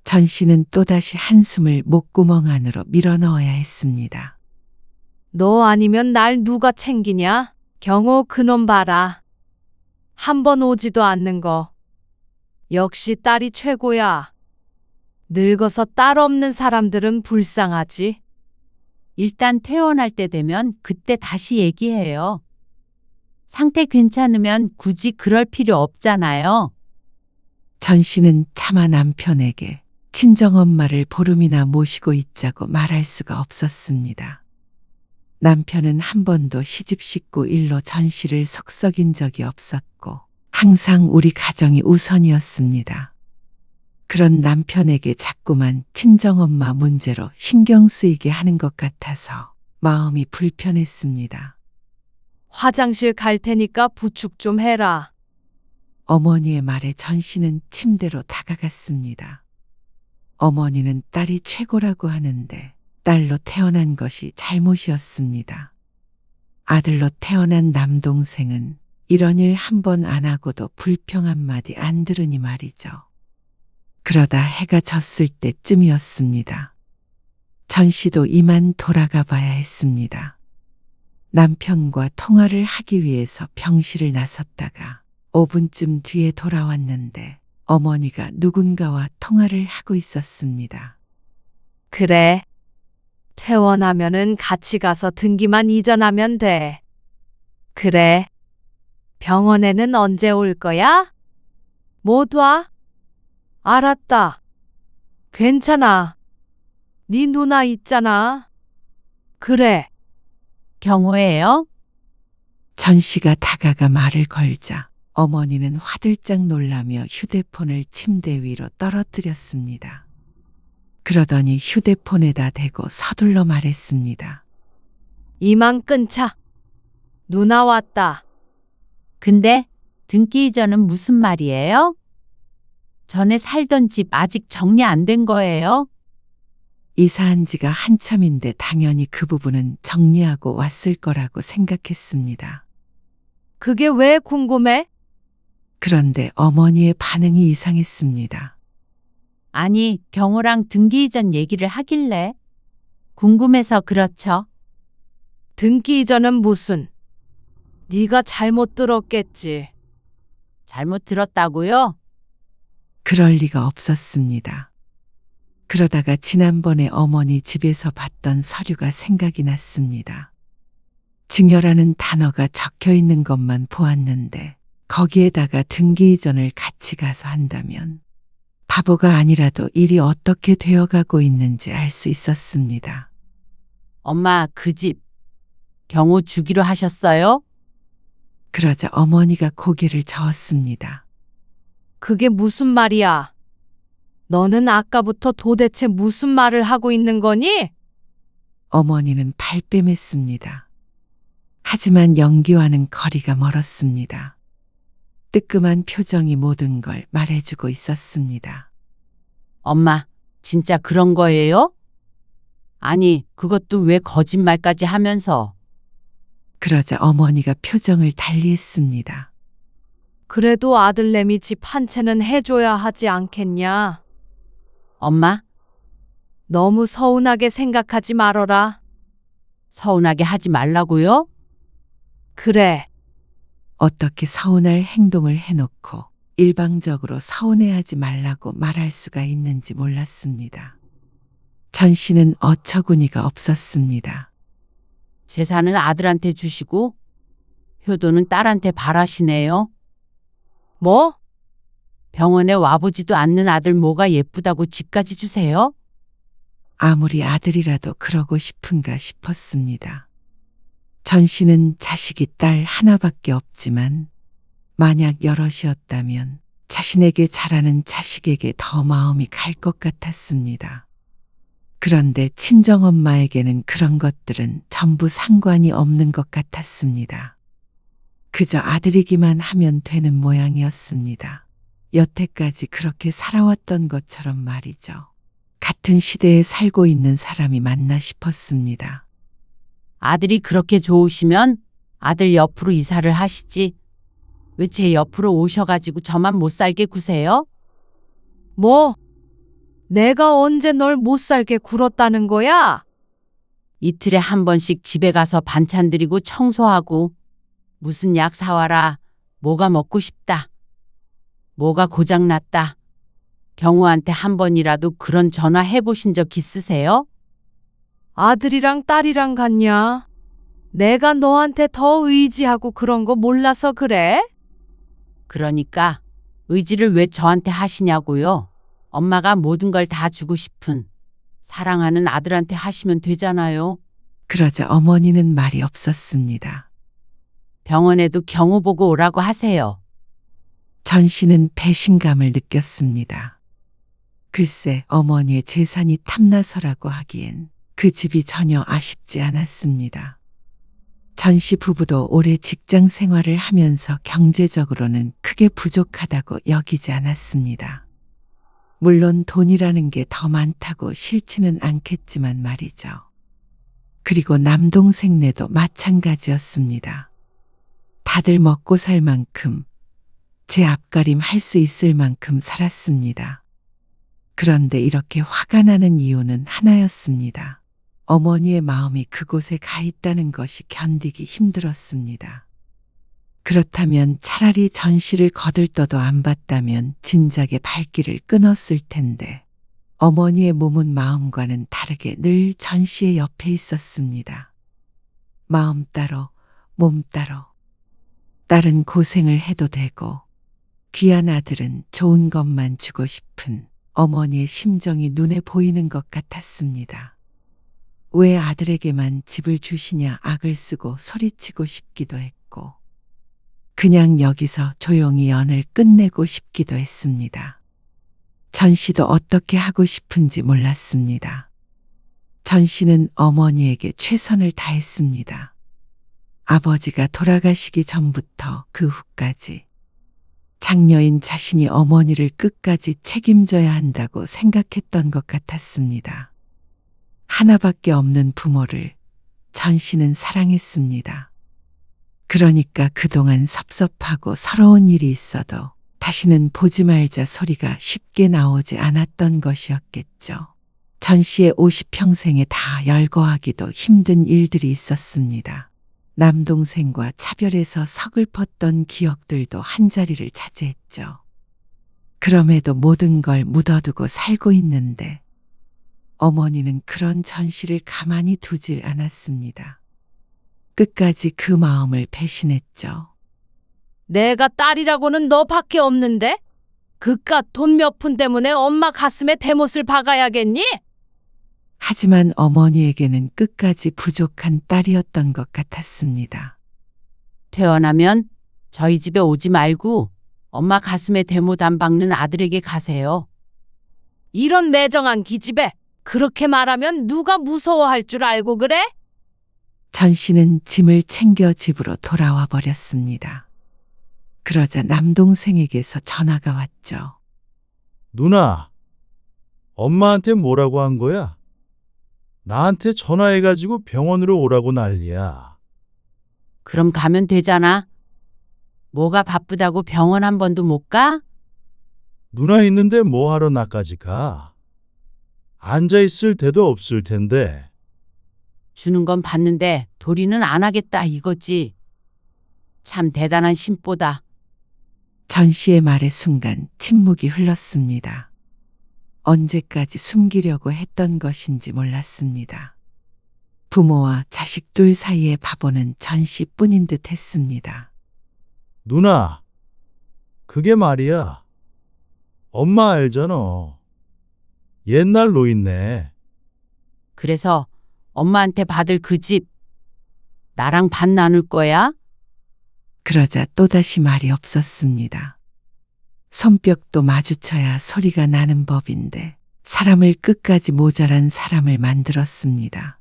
[SPEAKER 3] 전 씨는 또다시 한숨을 목구멍 안으로 밀어넣어야 했습니다.
[SPEAKER 2] 너 아니면 날 누가 챙기냐? 경호 그놈 봐라. 한 번 오지도 않는 거. 역시 딸이 최고야. 늙어서 딸 없는 사람들은 불쌍하지.
[SPEAKER 1] 일단 퇴원할 때 되면 그때 다시 얘기해요. 상태 괜찮으면 굳이 그럴 필요 없잖아요.
[SPEAKER 3] 전 씨는 차마 남편에게 친정엄마를 보름이나 모시고 있자고 말할 수가 없었습니다. 남편은 한 번도 시집 식구 일로 전 씨를 속썩인 적이 없었고 항상 우리 가정이 우선이었습니다. 그런 남편에게 자꾸만 친정엄마 문제로 신경 쓰이게 하는 것 같아서 마음이 불편했습니다.
[SPEAKER 2] 화장실 갈 테니까 부축 좀 해라.
[SPEAKER 3] 어머니의 말에 전 씨는 침대로 다가갔습니다. 어머니는 딸이 최고라고 하는데 딸로 태어난 것이 잘못이었습니다. 아들로 태어난 남동생은 이런 일 한 번 안 하고도 불평 한마디 안 들으니 말이죠. 그러다 해가 졌을 때쯤이었습니다. 전 씨도 이만 돌아가 봐야 했습니다. 남편과 통화를 하기 위해서 병실을 나섰다가 5분쯤 뒤에 돌아왔는데 어머니가 누군가와 통화를 하고 있었습니다.
[SPEAKER 2] 그래. 퇴원하면은 같이 가서 등기만 이전하면 돼. 그래. 병원에는 언제 올 거야? 못 와? 알았다. 괜찮아. 네 누나 있잖아. 그래.
[SPEAKER 1] 경호예요?
[SPEAKER 3] 전 씨가 다가가 말을 걸자 어머니는 화들짝 놀라며 휴대폰을 침대 위로 떨어뜨렸습니다. 그러더니 휴대폰에다 대고 서둘러 말했습니다.
[SPEAKER 2] 이만 끊자. 누나 왔다.
[SPEAKER 1] 근데 등기 이전은 무슨 말이에요? 전에 살던 집 아직 정리 안 된 거예요?
[SPEAKER 3] 이사한 지가 한참인데 당연히 그 부분은 정리하고 왔을 거라고 생각했습니다.
[SPEAKER 2] 그게 왜 궁금해?
[SPEAKER 3] 그런데 어머니의 반응이 이상했습니다.
[SPEAKER 1] 아니, 경호랑 등기 이전 얘기를 하길래. 궁금해서 그렇죠.
[SPEAKER 2] 등기 이전은 무슨? 네가 잘못 들었겠지.
[SPEAKER 1] 잘못 들었다고요?
[SPEAKER 3] 그럴 리가 없었습니다. 그러다가 지난번에 어머니 집에서 봤던 서류가 생각이 났습니다. 증여라는 단어가 적혀 있는 것만 보았는데 거기에다가 등기 이전을 같이 가서 한다면 바보가 아니라도 일이 어떻게 되어가고 있는지 알 수 있었습니다.
[SPEAKER 1] 엄마, 그 집 경호 주기로 하셨어요?
[SPEAKER 3] 그러자 어머니가 고개를 저었습니다.
[SPEAKER 2] 그게 무슨 말이야? 너는 아까부터 도대체 무슨 말을 하고 있는 거니?
[SPEAKER 3] 어머니는 발뺌했습니다. 하지만 연기와는 거리가 멀었습니다. 뜨끔한 표정이 모든 걸 말해주고 있었습니다.
[SPEAKER 1] 엄마, 진짜 그런 거예요? 아니, 그것도 왜 거짓말까지 하면서.
[SPEAKER 3] 그러자 어머니가 표정을 달리했습니다.
[SPEAKER 2] 그래도 아들내미 집 한 채는 해줘야 하지 않겠냐?
[SPEAKER 1] 엄마,
[SPEAKER 2] 너무 서운하게 생각하지 말어라.
[SPEAKER 1] 서운하게 하지 말라고요?
[SPEAKER 2] 그래.
[SPEAKER 3] 어떻게 서운할 행동을 해놓고 일방적으로 서운해하지 말라고 말할 수가 있는지 몰랐습니다. 전 씨는 어처구니가 없었습니다.
[SPEAKER 1] 재산은 아들한테 주시고 효도는 딸한테 바라시네요.
[SPEAKER 2] 뭐?
[SPEAKER 1] 병원에 와보지도 않는 아들 뭐가 예쁘다고 집까지 주세요?
[SPEAKER 3] 아무리 아들이라도 그러고 싶은가 싶었습니다. 전 씨는 자식이 딸 하나밖에 없지만 만약 여럿이었다면 자신에게 잘하는 자식에게 더 마음이 갈 것 같았습니다. 그런데 친정엄마에게는 그런 것들은 전부 상관이 없는 것 같았습니다. 그저 아들이기만 하면 되는 모양이었습니다. 여태까지 그렇게 살아왔던 것처럼 말이죠. 같은 시대에 살고 있는 사람이 맞나 싶었습니다.
[SPEAKER 1] 아들이 그렇게 좋으시면 아들 옆으로 이사를 하시지. 왜 제 옆으로 오셔가지고 저만 못 살게 구세요?
[SPEAKER 2] 뭐? 내가 언제 널 못 살게 굴었다는 거야?
[SPEAKER 1] 이틀에 한 번씩 집에 가서 반찬 드리고 청소하고 무슨 약 사와라. 뭐가 먹고 싶다. 뭐가 고장났다. 경우한테 한 번이라도 그런 전화 해보신 적 있으세요?
[SPEAKER 2] 아들이랑 딸이랑 같냐? 내가 너한테 더 의지하고 그런 거 몰라서 그래?
[SPEAKER 1] 그러니까 의지를 왜 저한테 하시냐고요. 엄마가 모든 걸 다 주고 싶은 사랑하는 아들한테 하시면 되잖아요.
[SPEAKER 3] 그러자 어머니는 말이 없었습니다.
[SPEAKER 1] 병원에도 경우 보고 오라고 하세요.
[SPEAKER 3] 전 씨는 배신감을 느꼈습니다. 글쎄 어머니의 재산이 탐나서라고 하기엔 그 집이 전혀 아쉽지 않았습니다. 전 씨 부부도 오래 직장 생활을 하면서 경제적으로는 크게 부족하다고 여기지 않았습니다. 물론 돈이라는 게 더 많다고 싫지는 않겠지만 말이죠. 그리고 남동생네도 마찬가지였습니다. 다들 먹고 살 만큼 제 앞가림 할 수 있을 만큼 살았습니다. 그런데 이렇게 화가 나는 이유는 하나였습니다. 어머니의 마음이 그곳에 가 있다는 것이 견디기 힘들었습니다. 그렇다면 차라리 전 씨를 거들떠도 안 봤다면 진작에 발길을 끊었을 텐데 어머니의 몸은 마음과는 다르게 늘 전 씨의 옆에 있었습니다. 마음 따로 몸 따로. 딸은 고생을 해도 되고 귀한 아들은 좋은 것만 주고 싶은 어머니의 심정이 눈에 보이는 것 같았습니다. 왜 아들에게만 집을 주시냐 악을 쓰고 소리치고 싶기도 했고 그냥 여기서 조용히 연을 끝내고 싶기도 했습니다. 전 씨도 어떻게 하고 싶은지 몰랐습니다. 전 씨는 어머니에게 최선을 다했습니다. 아버지가 돌아가시기 전부터 그 후까지 장녀인 자신이 어머니를 끝까지 책임져야 한다고 생각했던 것 같았습니다. 하나밖에 없는 부모를 전 씨는 사랑했습니다. 그러니까 그동안 섭섭하고 서러운 일이 있어도 다시는 보지 말자 소리가 쉽게 나오지 않았던 것이었겠죠. 전 씨의 50평생에 다 열거하기도 힘든 일들이 있었습니다. 남동생과 차별해서 서글펐던 기억들도 한자리를 차지했죠. 그럼에도 모든 걸 묻어두고 살고 있는데 어머니는 그런 전 씨를 가만히 두질 않았습니다. 끝까지 그 마음을 배신했죠.
[SPEAKER 2] 내가 딸이라고는 너밖에 없는데? 그깟 돈 몇 푼 때문에 엄마 가슴에 대못을 박아야겠니?
[SPEAKER 3] 하지만 어머니에게는 끝까지 부족한 딸이었던 것 같았습니다.
[SPEAKER 1] 퇴원하면 저희 집에 오지 말고 엄마 가슴에 대못 안 박는 아들에게 가세요.
[SPEAKER 2] 이런 매정한 기집애. 그렇게 말하면 누가 무서워할 줄 알고 그래?
[SPEAKER 3] 전 씨는 짐을 챙겨 집으로 돌아와 버렸습니다. 그러자 남동생에게서 전화가 왔죠.
[SPEAKER 5] 누나, 엄마한테 뭐라고 한 거야? 나한테 전화해가지고 병원으로 오라고 난리야.
[SPEAKER 1] 그럼 가면 되잖아. 뭐가 바쁘다고 병원 한 번도 못 가?
[SPEAKER 5] 누나 있는데 뭐 하러 나까지 가? 앉아있을 데도 없을 텐데.
[SPEAKER 1] 주는 건 받는데 도리는 안 하겠다 이거지. 참 대단한 심보다.
[SPEAKER 3] 전 씨의 말의 순간 침묵이 흘렀습니다. 언제까지 숨기려고 했던 것인지 몰랐습니다. 부모와 자식 둘 사이의 바보는 전 씨뿐인 듯 했습니다.
[SPEAKER 5] 누나, 그게 말이야. 엄마 알잖아. 옛날 노인네.
[SPEAKER 1] 그래서 엄마한테 받을 그 집 나랑 반 나눌 거야?
[SPEAKER 3] 그러자 또다시 말이 없었습니다. 손뼉도 마주쳐야 소리가 나는 법인데 사람을 끝까지 모자란 사람을 만들었습니다.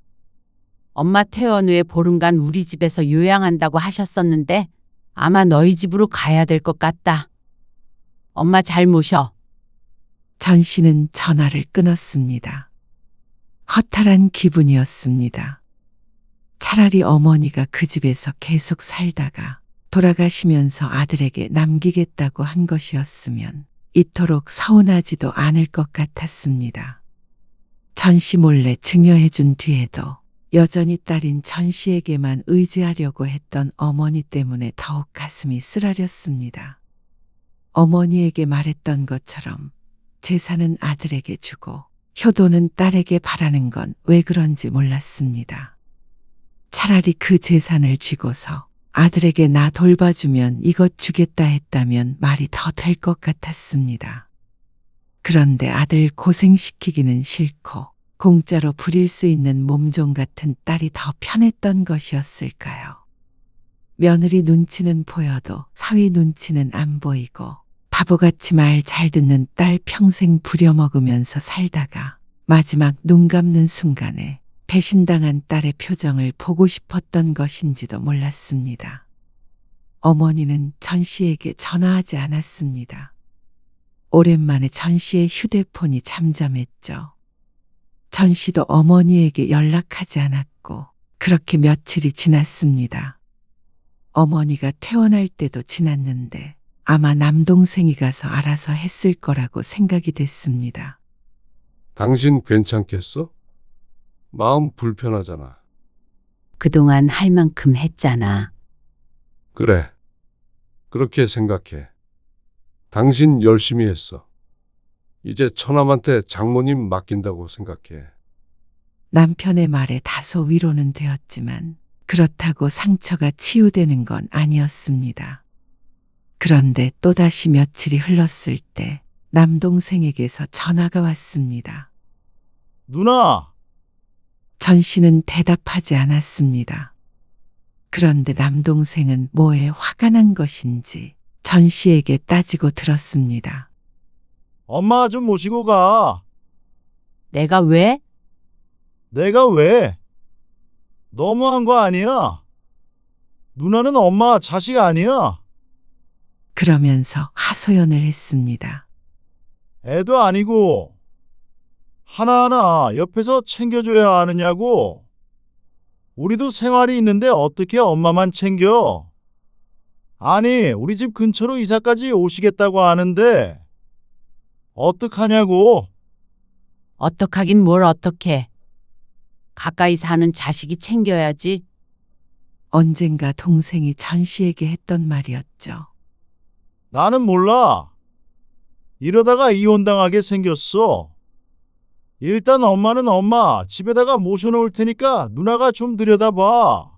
[SPEAKER 1] 엄마 퇴원 후에 보름간 우리 집에서 요양한다고 하셨었는데 아마 너희 집으로 가야 될 것 같다. 엄마 잘 모셔.
[SPEAKER 3] 전 씨는 전화를 끊었습니다. 허탈한 기분이었습니다. 차라리 어머니가 그 집에서 계속 살다가 돌아가시면서 아들에게 남기겠다고 한 것이었으면 이토록 서운하지도 않을 것 같았습니다. 전 씨 몰래 증여해 준 뒤에도 여전히 딸인 전 씨에게만 의지하려고 했던 어머니 때문에 더욱 가슴이 쓰라렸습니다. 어머니에게 말했던 것처럼 재산은 아들에게 주고 효도는 딸에게 바라는 건 왜 그런지 몰랐습니다. 차라리 그 재산을 쥐고서 아들에게 나 돌봐주면 이것 주겠다 했다면 말이 더 될 것 같았습니다. 그런데 아들 고생시키기는 싫고 공짜로 부릴 수 있는 몸종 같은 딸이 더 편했던 것이었을까요? 며느리 눈치는 보여도 사위 눈치는 안 보이고 바보같이 말 잘 듣는 딸 평생 부려먹으면서 살다가 마지막 눈 감는 순간에 배신당한 딸의 표정을 보고 싶었던 것인지도 몰랐습니다. 어머니는 전 씨에게 전화하지 않았습니다. 오랜만에 전 씨의 휴대폰이 잠잠했죠. 전 씨도 어머니에게 연락하지 않았고 그렇게 며칠이 지났습니다. 어머니가 퇴원할 때도 지났는데 아마 남동생이 가서 알아서 했을 거라고 생각이 됐습니다.
[SPEAKER 4] 당신 괜찮겠어? 마음 불편하잖아.
[SPEAKER 1] 그동안 할 만큼 했잖아.
[SPEAKER 4] 그래. 그렇게 생각해. 당신 열심히 했어. 이제 처남한테 장모님 맡긴다고 생각해.
[SPEAKER 3] 남편의 말에 다소 위로는 되었지만 그렇다고 상처가 치유되는 건 아니었습니다. 그런데 또다시 며칠이 흘렀을 때 남동생에게서 전화가 왔습니다.
[SPEAKER 5] 누나,
[SPEAKER 3] 전 씨는 대답하지 않았습니다. 그런데 남동생은 뭐에 화가 난 것인지 전 씨에게 따지고 들었습니다.
[SPEAKER 5] 엄마 좀 모시고 가.
[SPEAKER 1] 내가 왜?
[SPEAKER 5] 내가 왜? 너무한 거 아니야? 누나는 엄마 자식 아니야?
[SPEAKER 3] 그러면서 하소연을 했습니다.
[SPEAKER 5] 애도 아니고 하나하나 옆에서 챙겨줘야 하느냐고. 우리도 생활이 있는데 어떻게 엄마만 챙겨? 아니, 우리 집 근처로 이사까지 오시겠다고 하는데 어떡하냐고.
[SPEAKER 1] 어떡하긴 뭘 어떡해. 가까이 사는 자식이 챙겨야지.
[SPEAKER 3] 언젠가 동생이 전 씨에게 했던 말이었죠.
[SPEAKER 5] 나는 몰라. 이러다가 이혼당하게 생겼어. 일단 엄마는 엄마 집에다가 모셔놓을 테니까 누나가 좀 들여다봐.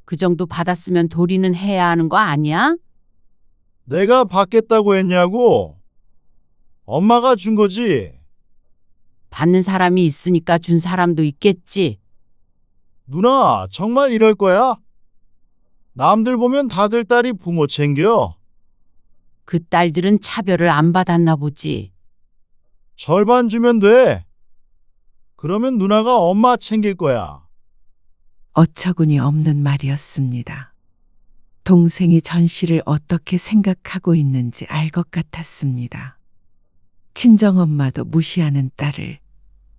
[SPEAKER 1] 그 정도 받았으면 도리는 해야 하는 거 아니야?
[SPEAKER 5] 내가 받겠다고 했냐고. 엄마가 준 거지.
[SPEAKER 1] 받는 사람이 있으니까 준 사람도 있겠지.
[SPEAKER 5] 누나, 정말 이럴 거야? 남들 보면 다들 딸이 부모 챙겨.
[SPEAKER 1] 그 딸들은 차별을 안 받았나 보지.
[SPEAKER 5] 절반 주면 돼. 그러면 누나가 엄마 챙길 거야.
[SPEAKER 3] 어처구니 없는 말이었습니다. 동생이 전 씨를 어떻게 생각하고 있는지 알 것 같았습니다. 친정엄마도 무시하는 딸을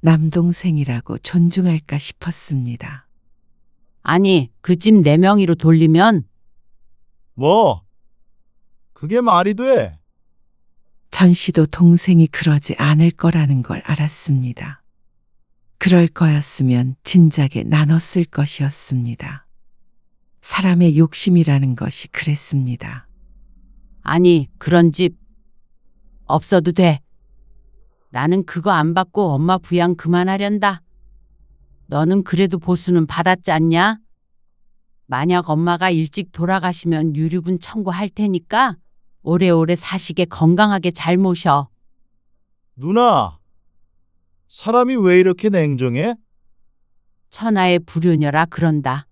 [SPEAKER 3] 남동생이라고 존중할까 싶었습니다.
[SPEAKER 1] 아니, 그 집 내 명의로 돌리면
[SPEAKER 5] 뭐? 그게 말이 돼?
[SPEAKER 3] 전 씨도 동생이 그러지 않을 거라는 걸 알았습니다. 그럴 거였으면 진작에 나눴을 것이었습니다. 사람의 욕심이라는 것이 그랬습니다.
[SPEAKER 1] 아니, 그런 집 없어도 돼. 나는 그거 안 받고 엄마 부양 그만하련다. 너는 그래도 보수는 받았지 않냐? 만약 엄마가 일찍 돌아가시면 유류분 청구할 테니까 오래오래 사시게 건강하게 잘 모셔.
[SPEAKER 5] 누나, 사람이 왜 이렇게 냉정해?
[SPEAKER 1] 천하의 불효녀라 그런다.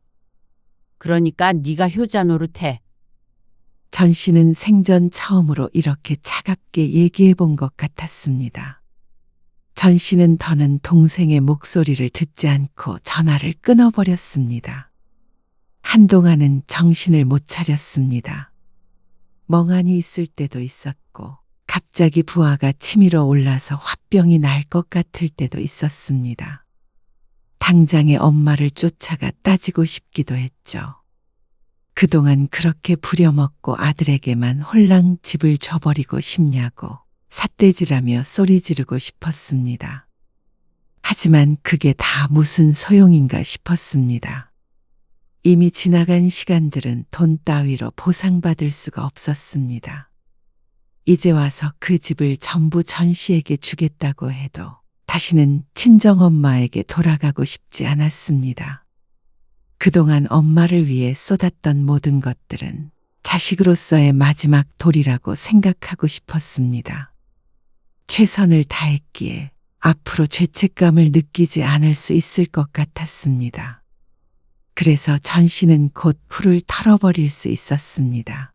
[SPEAKER 1] 그러니까 네가 효자 노릇해.
[SPEAKER 3] 전 씨는 생전 처음으로 이렇게 차갑게 얘기해 본 것 같았습니다. 전 씨는 더는 동생의 목소리를 듣지 않고 전화를 끊어버렸습니다. 한동안은 정신을 못 차렸습니다. 멍하니 있을 때도 있었고 갑자기 부하가 치밀어 올라서 화병이 날 것 같을 때도 있었습니다. 당장에 엄마를 쫓아가 따지고 싶기도 했죠. 그동안 그렇게 부려먹고 아들에게만 홀랑 집을 줘버리고 싶냐고 삿대질하며 소리 지르고 싶었습니다. 하지만 그게 다 무슨 소용인가 싶었습니다. 이미 지나간 시간들은 돈 따위로 보상받을 수가 없었습니다. 이제 와서 그 집을 전부 전 씨에게 주겠다고 해도 다시는 친정엄마에게 돌아가고 싶지 않았습니다. 그동안 엄마를 위해 쏟았던 모든 것들은 자식으로서의 마지막 도리라고 생각하고 싶었습니다. 최선을 다했기에 앞으로 죄책감을 느끼지 않을 수 있을 것 같았습니다. 그래서 전 씨는 곧 풀을 털어버릴 수 있었습니다.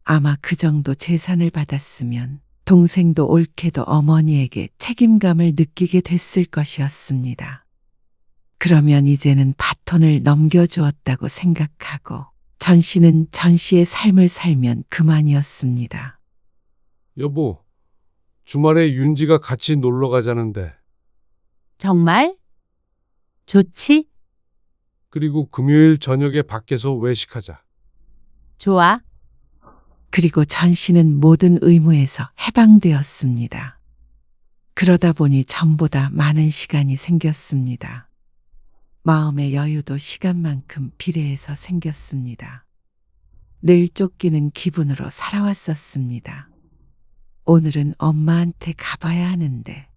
[SPEAKER 3] 아마 그 정도 재산을 받았으면 동생도 옳게도 어머니에게 책임감을 느끼게 됐을 것이었습니다. 그러면 이제는 바톤을 넘겨주었다고 생각하고 전 씨는 전 씨의 삶을 살면 그만이었습니다.
[SPEAKER 4] 여보, 주말에 윤지가 같이 놀러 가자는데.
[SPEAKER 1] 정말? 좋지?
[SPEAKER 4] 그리고 금요일 저녁에 밖에서 외식하자.
[SPEAKER 1] 좋아.
[SPEAKER 3] 그리고 전 씨는 모든 의무에서 해방되었습니다. 그러다 보니 전보다 많은 시간이 생겼습니다. 마음의 여유도 시간만큼 비례해서 생겼습니다. 늘 쫓기는 기분으로 살아왔었습니다. 오늘은 엄마한테 가봐야 하는데,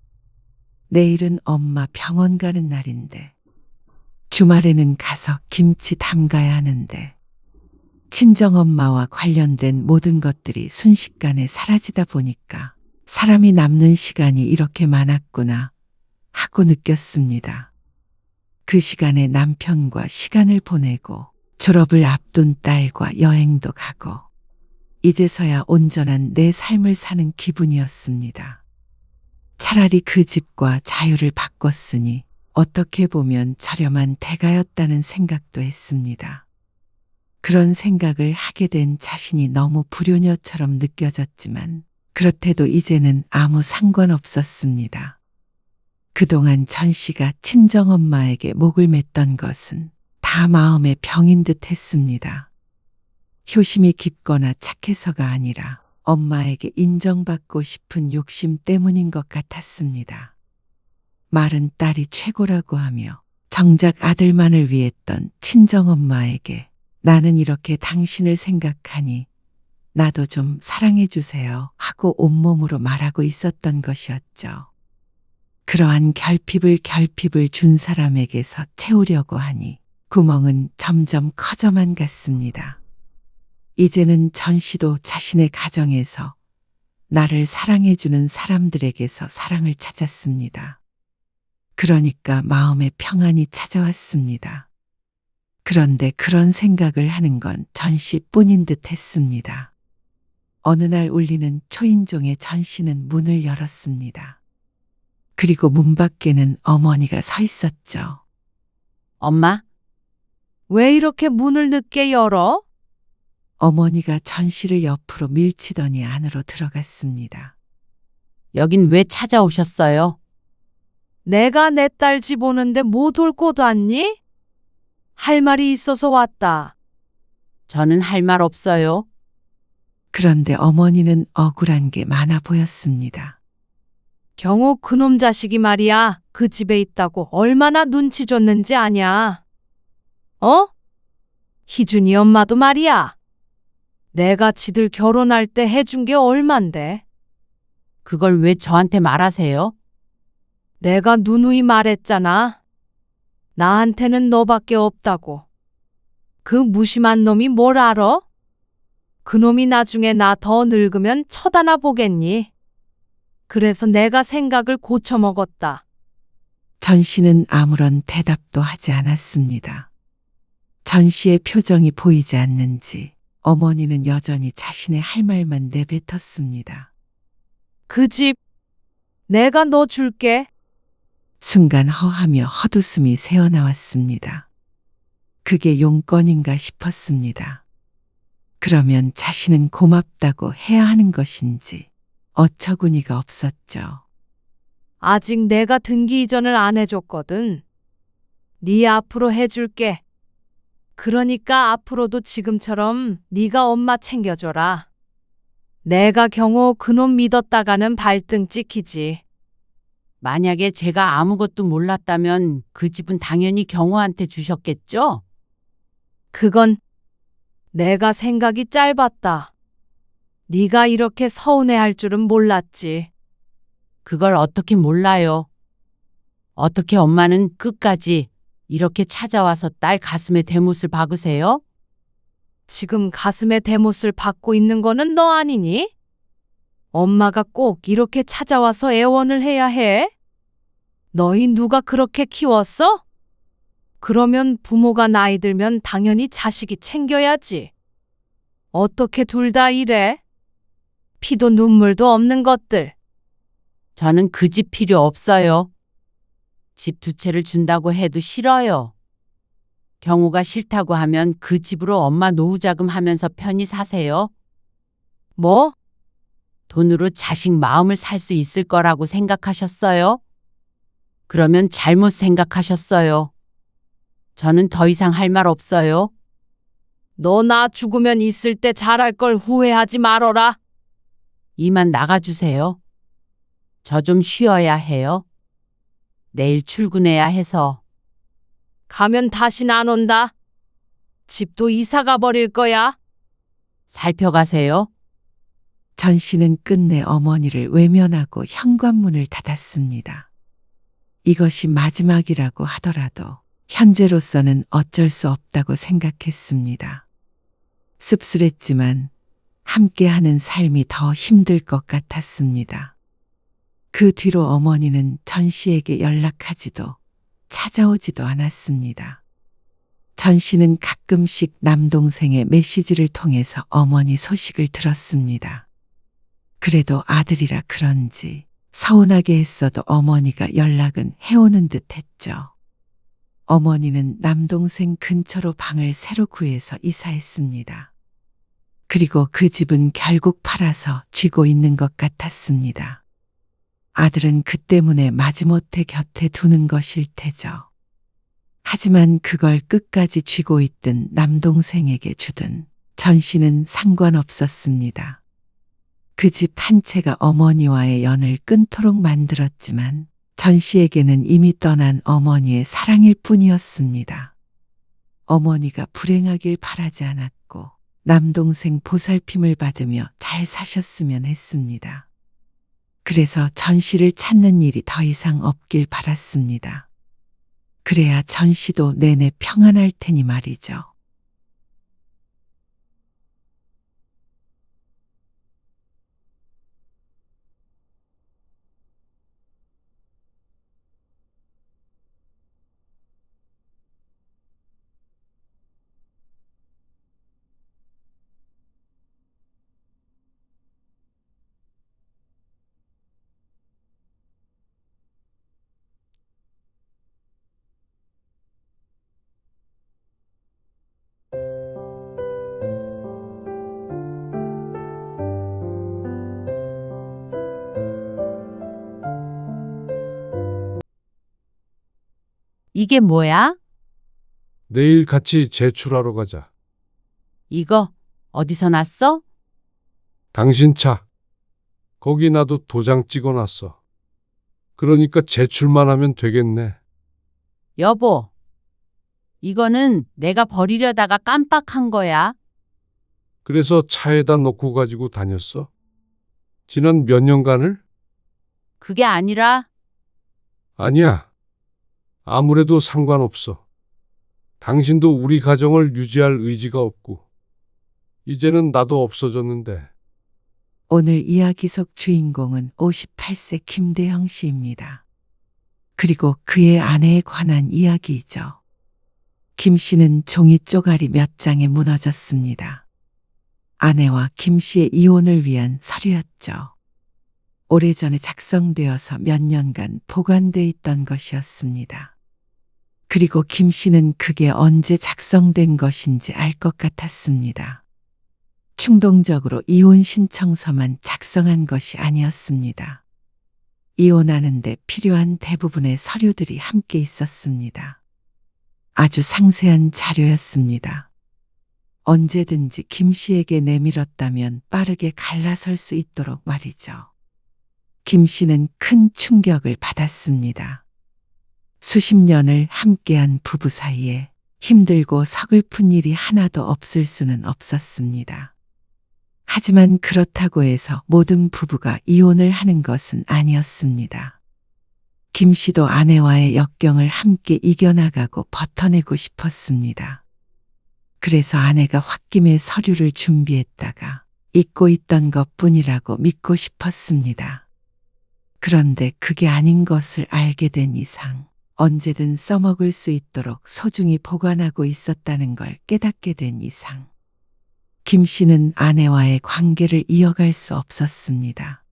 [SPEAKER 3] 내일은 엄마 병원 가는 날인데, 주말에는 가서 김치 담가야 하는데, 친정엄마와 관련된 모든 것들이 순식간에 사라지다 보니까 사람이 남는 시간이 이렇게 많았구나 하고 느꼈습니다. 그 시간에 남편과 시간을 보내고 졸업을 앞둔 딸과 여행도 가고 이제서야 온전한 내 삶을 사는 기분이었습니다. 차라리 그 집과 자유를 바꿨으니 어떻게 보면 저렴한 대가였다는 생각도 했습니다. 그런 생각을 하게 된 자신이 너무 불효녀처럼 느껴졌지만 그렇대도 이제는 아무 상관없었습니다. 그동안 전 씨가 친정엄마에게 목을 맸던 것은 다 마음의 병인 듯 했습니다. 효심이 깊거나 착해서가 아니라 엄마에게 인정받고 싶은 욕심 때문인 것 같았습니다. 말은 딸이 최고라고 하며 정작 아들만을 위했던 친정엄마에게 나는 이렇게 당신을 생각하니 나도 좀 사랑해 주세요 하고 온몸으로 말하고 있었던 것이었죠. 그러한 결핍을 준 사람에게서 채우려고 하니 구멍은 점점 커져만 갔습니다. 이제는 전 씨도 자신의 가정에서 나를 사랑해 주는 사람들에게서 사랑을 찾았습니다. 그러니까 마음의 평안이 찾아왔습니다. 그런데 그런 생각을 하는 건 전 씨뿐인 듯 했습니다. 어느 날 울리는 초인종에 전 씨는 문을 열었습니다. 그리고 문 밖에는 어머니가 서 있었죠.
[SPEAKER 1] 엄마,
[SPEAKER 2] 왜 이렇게 문을 늦게 열어?
[SPEAKER 3] 어머니가 전씨를 옆으로 밀치더니 안으로 들어갔습니다.
[SPEAKER 1] 여긴 왜 찾아오셨어요?
[SPEAKER 2] 내가 내 딸 집 오는데 못 올 곳 왔니? 할 말이 있어서 왔다.
[SPEAKER 1] 저는 할 말 없어요.
[SPEAKER 3] 그런데 어머니는 억울한 게 많아 보였습니다.
[SPEAKER 2] 경호 그놈 자식이 말이야. 그 집에 있다고 얼마나 눈치 줬는지 아냐? 어? 희준이 엄마도 말이야. 내가 지들 결혼할 때 해준 게 얼만데.
[SPEAKER 1] 그걸 왜 저한테 말하세요?
[SPEAKER 2] 내가 누누이 말했잖아. 나한테는 너밖에 없다고. 그 무심한 놈이 뭘 알아? 그놈이 나중에 나 더 늙으면 쳐다나 보겠니? 그래서 내가 생각을 고쳐먹었다.
[SPEAKER 3] 전씨는 아무런 대답도 하지 않았습니다. 전씨의 표정이 보이지 않는지 어머니는 여전히 자신의 할 말만 내뱉었습니다.
[SPEAKER 2] 그 집 내가 너 줄게.
[SPEAKER 3] 순간 허하며 헛웃음이 새어나왔습니다. 그게 용건인가 싶었습니다. 그러면 자신은 고맙다고 해야 하는 것인지 어처구니가 없었죠.
[SPEAKER 2] 아직 내가 등기 이전을 안 해줬거든. 네 앞으로 해줄게. 그러니까 앞으로도 지금처럼 네가 엄마 챙겨줘라. 내가 경호 그놈 믿었다가는 발등 찍히지.
[SPEAKER 1] 만약에 제가 아무것도 몰랐다면 그 집은 당연히 경호한테 주셨겠죠?
[SPEAKER 2] 그건 내가 생각이 짧았다. 네가 이렇게 서운해할 줄은 몰랐지.
[SPEAKER 1] 그걸 어떻게 몰라요? 어떻게 엄마는 끝까지 이렇게 찾아와서 딸 가슴에 대못을 박으세요?
[SPEAKER 2] 지금 가슴에 대못을 박고 있는 거는 너 아니니? 엄마가 꼭 이렇게 찾아와서 애원을 해야 해? 너희 누가 그렇게 키웠어? 그러면 부모가 나이 들면 당연히 자식이 챙겨야지. 어떻게 둘 다 이래? 피도 눈물도 없는 것들.
[SPEAKER 1] 저는 그 집 필요 없어요. 집 두 채를 준다고 해도 싫어요. 경호가 싫다고 하면 그 집으로 엄마 노후자금 하면서 편히 사세요.
[SPEAKER 2] 뭐?
[SPEAKER 1] 돈으로 자식 마음을 살 수 있을 거라고 생각하셨어요? 그러면 잘못 생각하셨어요. 저는 더 이상 할 말 없어요.
[SPEAKER 2] 너 나 죽으면 있을 때 잘할 걸 후회하지 말어라.
[SPEAKER 1] 이만 나가주세요. 저 좀 쉬어야 해요. 내일 출근해야 해서.
[SPEAKER 2] 가면 다신 안 온다. 집도 이사가 버릴 거야.
[SPEAKER 1] 살펴가세요.
[SPEAKER 3] 전씨는 끝내 어머니를 외면하고 현관문을 닫았습니다. 이것이 마지막이라고 하더라도 현재로서는 어쩔 수 없다고 생각했습니다. 씁쓸했지만 함께하는 삶이 더 힘들 것 같았습니다. 그 뒤로 어머니는 전씨에게 연락하지도 찾아오지도 않았습니다. 전씨는 가끔씩 남동생의 메시지를 통해서 어머니 소식을 들었습니다. 그래도 아들이라 그런지 서운하게 했어도 어머니가 연락은 해오는 듯 했죠. 어머니는 남동생 근처로 방을 새로 구해서 이사했습니다. 그리고 그 집은 결국 팔아서 쥐고 있는 것 같았습니다. 아들은 그 때문에 마지못해 곁에 두는 것일 테죠. 하지만 그걸 끝까지 쥐고 있든 남동생에게 주든 전씨는 상관없었습니다. 그 집 한 채가 어머니와의 연을 끊도록 만들었지만 전씨에게는 이미 떠난 어머니의 사랑일 뿐이었습니다. 어머니가 불행하길 바라지 않았고 남동생 보살핌을 받으며 잘 사셨으면 했습니다. 그래서 전씨를 찾는 일이 더 이상 없길 바랐습니다. 그래야 전씨도 내내 평안할 테니 말이죠.
[SPEAKER 1] 이게 뭐야?
[SPEAKER 4] 내일 같이 제출하러 가자.
[SPEAKER 1] 이거 어디서 났어?
[SPEAKER 4] 당신 차. 거기 나도 도장 찍어놨어. 그러니까 제출만 하면 되겠네.
[SPEAKER 1] 여보, 이거는 내가 버리려다가 깜빡한 거야.
[SPEAKER 4] 그래서 차에다 놓고 가지고 다녔어? 지난 몇 년간을?
[SPEAKER 1] 그게 아니라
[SPEAKER 4] 아니야. 아무래도 상관없어. 당신도 우리 가정을 유지할 의지가 없고, 이제는 나도 없어졌는데,
[SPEAKER 3] 오늘 이야기 속 주인공은 58세 김대형 씨입니다. 그리고 그의 아내에 관한 이야기이죠. 김 씨는 종이 쪼가리 몇 장에 무너졌습니다. 아내와 김 씨의 이혼을 위한 서류였죠. 오래전에 작성되어서 몇 년간 보관돼 있던 것이었습니다. 그리고 김 씨는 그게 언제 작성된 것인지 알 것 같았습니다. 충동적으로 이혼 신청서만 작성한 것이 아니었습니다. 이혼하는데 필요한 대부분의 서류들이 함께 있었습니다. 아주 상세한 자료였습니다. 언제든지 김 씨에게 내밀었다면 빠르게 갈라설 수 있도록 말이죠. 김 씨는 큰 충격을 받았습니다. 수십 년을 함께한 부부 사이에 힘들고 서글픈 일이 하나도 없을 수는 없었습니다. 하지만 그렇다고 해서 모든 부부가 이혼을 하는 것은 아니었습니다. 김 씨도 아내와의 역경을 함께 이겨나가고 버텨내고 싶었습니다. 그래서 아내가 홧김에 서류를 준비했다가 잊고 있던 것뿐이라고 믿고 싶었습니다. 그런데 그게 아닌 것을 알게 된 이상 언제든 써먹을 수 있도록 소중히 보관하고 있었다는 걸 깨닫게 된 이상 김 씨는 아내와의 관계를 이어갈 수 없었습니다.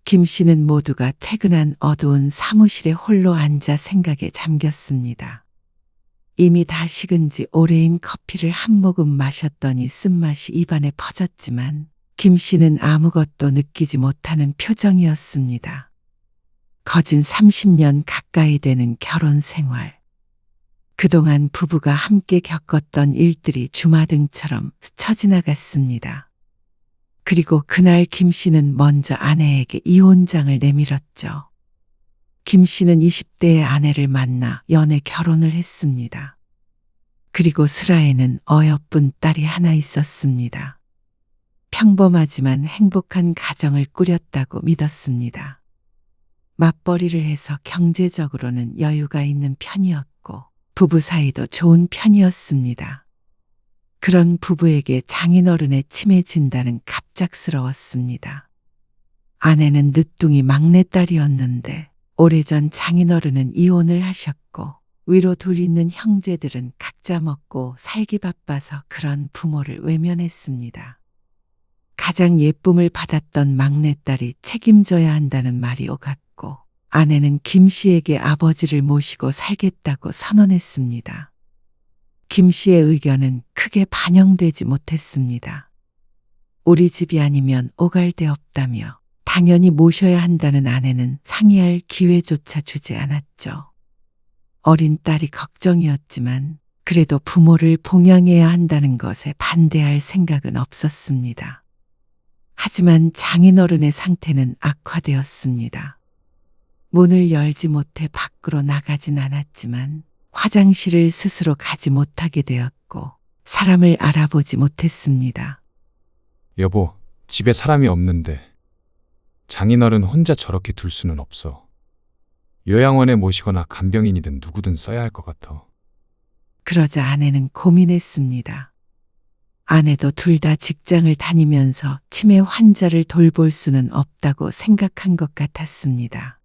[SPEAKER 3] 김 씨는 모두가 퇴근한 어두운 사무실에 홀로 앉아 생각에 잠겼습니다. 이미 다 식은 지 오래인 커피를 한 모금 마셨더니 쓴맛이 입안에 퍼졌지만 김 씨는 아무것도 느끼지 못하는 표정이었습니다. 거진 30년 가까이 되는 결혼 생활. 그동안 부부가 함께 겪었던 일들이 주마등처럼 스쳐 지나갔습니다. 그리고 그날 김 씨는 먼저 아내에게 이혼장을 내밀었죠. 김 씨는 20대의 아내를 만나 연애 결혼을 했습니다. 그리고 슬아에는 어여쁜 딸이 하나 있었습니다. 평범하지만 행복한 가정을 꾸렸다고 믿었습니다. 맞벌이를 해서 경제적으로는 여유가 있는 편이었고 부부 사이도 좋은 편이었습니다. 그런 부부에게 장인어른의 치매 진단은 갑작스러웠습니다. 아내는 늦둥이 막내딸이었는데 오래전 장인어른은 이혼을 하셨고 위로 둘 있는 형제들은 각자 먹고 살기 바빠서 그런 부모를 외면했습니다. 가장 예쁨을 받았던 막내딸이 책임져야 한다는 말이 오갔고 아내는 김 씨에게 아버지를 모시고 살겠다고 선언했습니다. 김 씨의 의견은 크게 반영되지 못했습니다. 우리 집이 아니면 오갈 데 없다며 당연히 모셔야 한다는 아내는 상의할 기회조차 주지 않았죠. 어린 딸이 걱정이었지만 그래도 부모를 봉양해야 한다는 것에 반대할 생각은 없었습니다. 하지만 장인어른의 상태는 악화되었습니다. 문을 열지 못해 밖으로 나가진 않았지만 화장실을 스스로 가지 못하게 되었고 사람을 알아보지 못했습니다.
[SPEAKER 7] 여보, 집에 사람이 없는데 장인어른 혼자 저렇게 둘 수는 없어. 요양원에 모시거나 간병인이든 누구든 써야 할 것 같아.
[SPEAKER 3] 그러자 아내는 고민했습니다. 아내도 둘 다 직장을 다니면서 치매 환자를 돌볼 수는 없다고 생각한 것 같았습니다.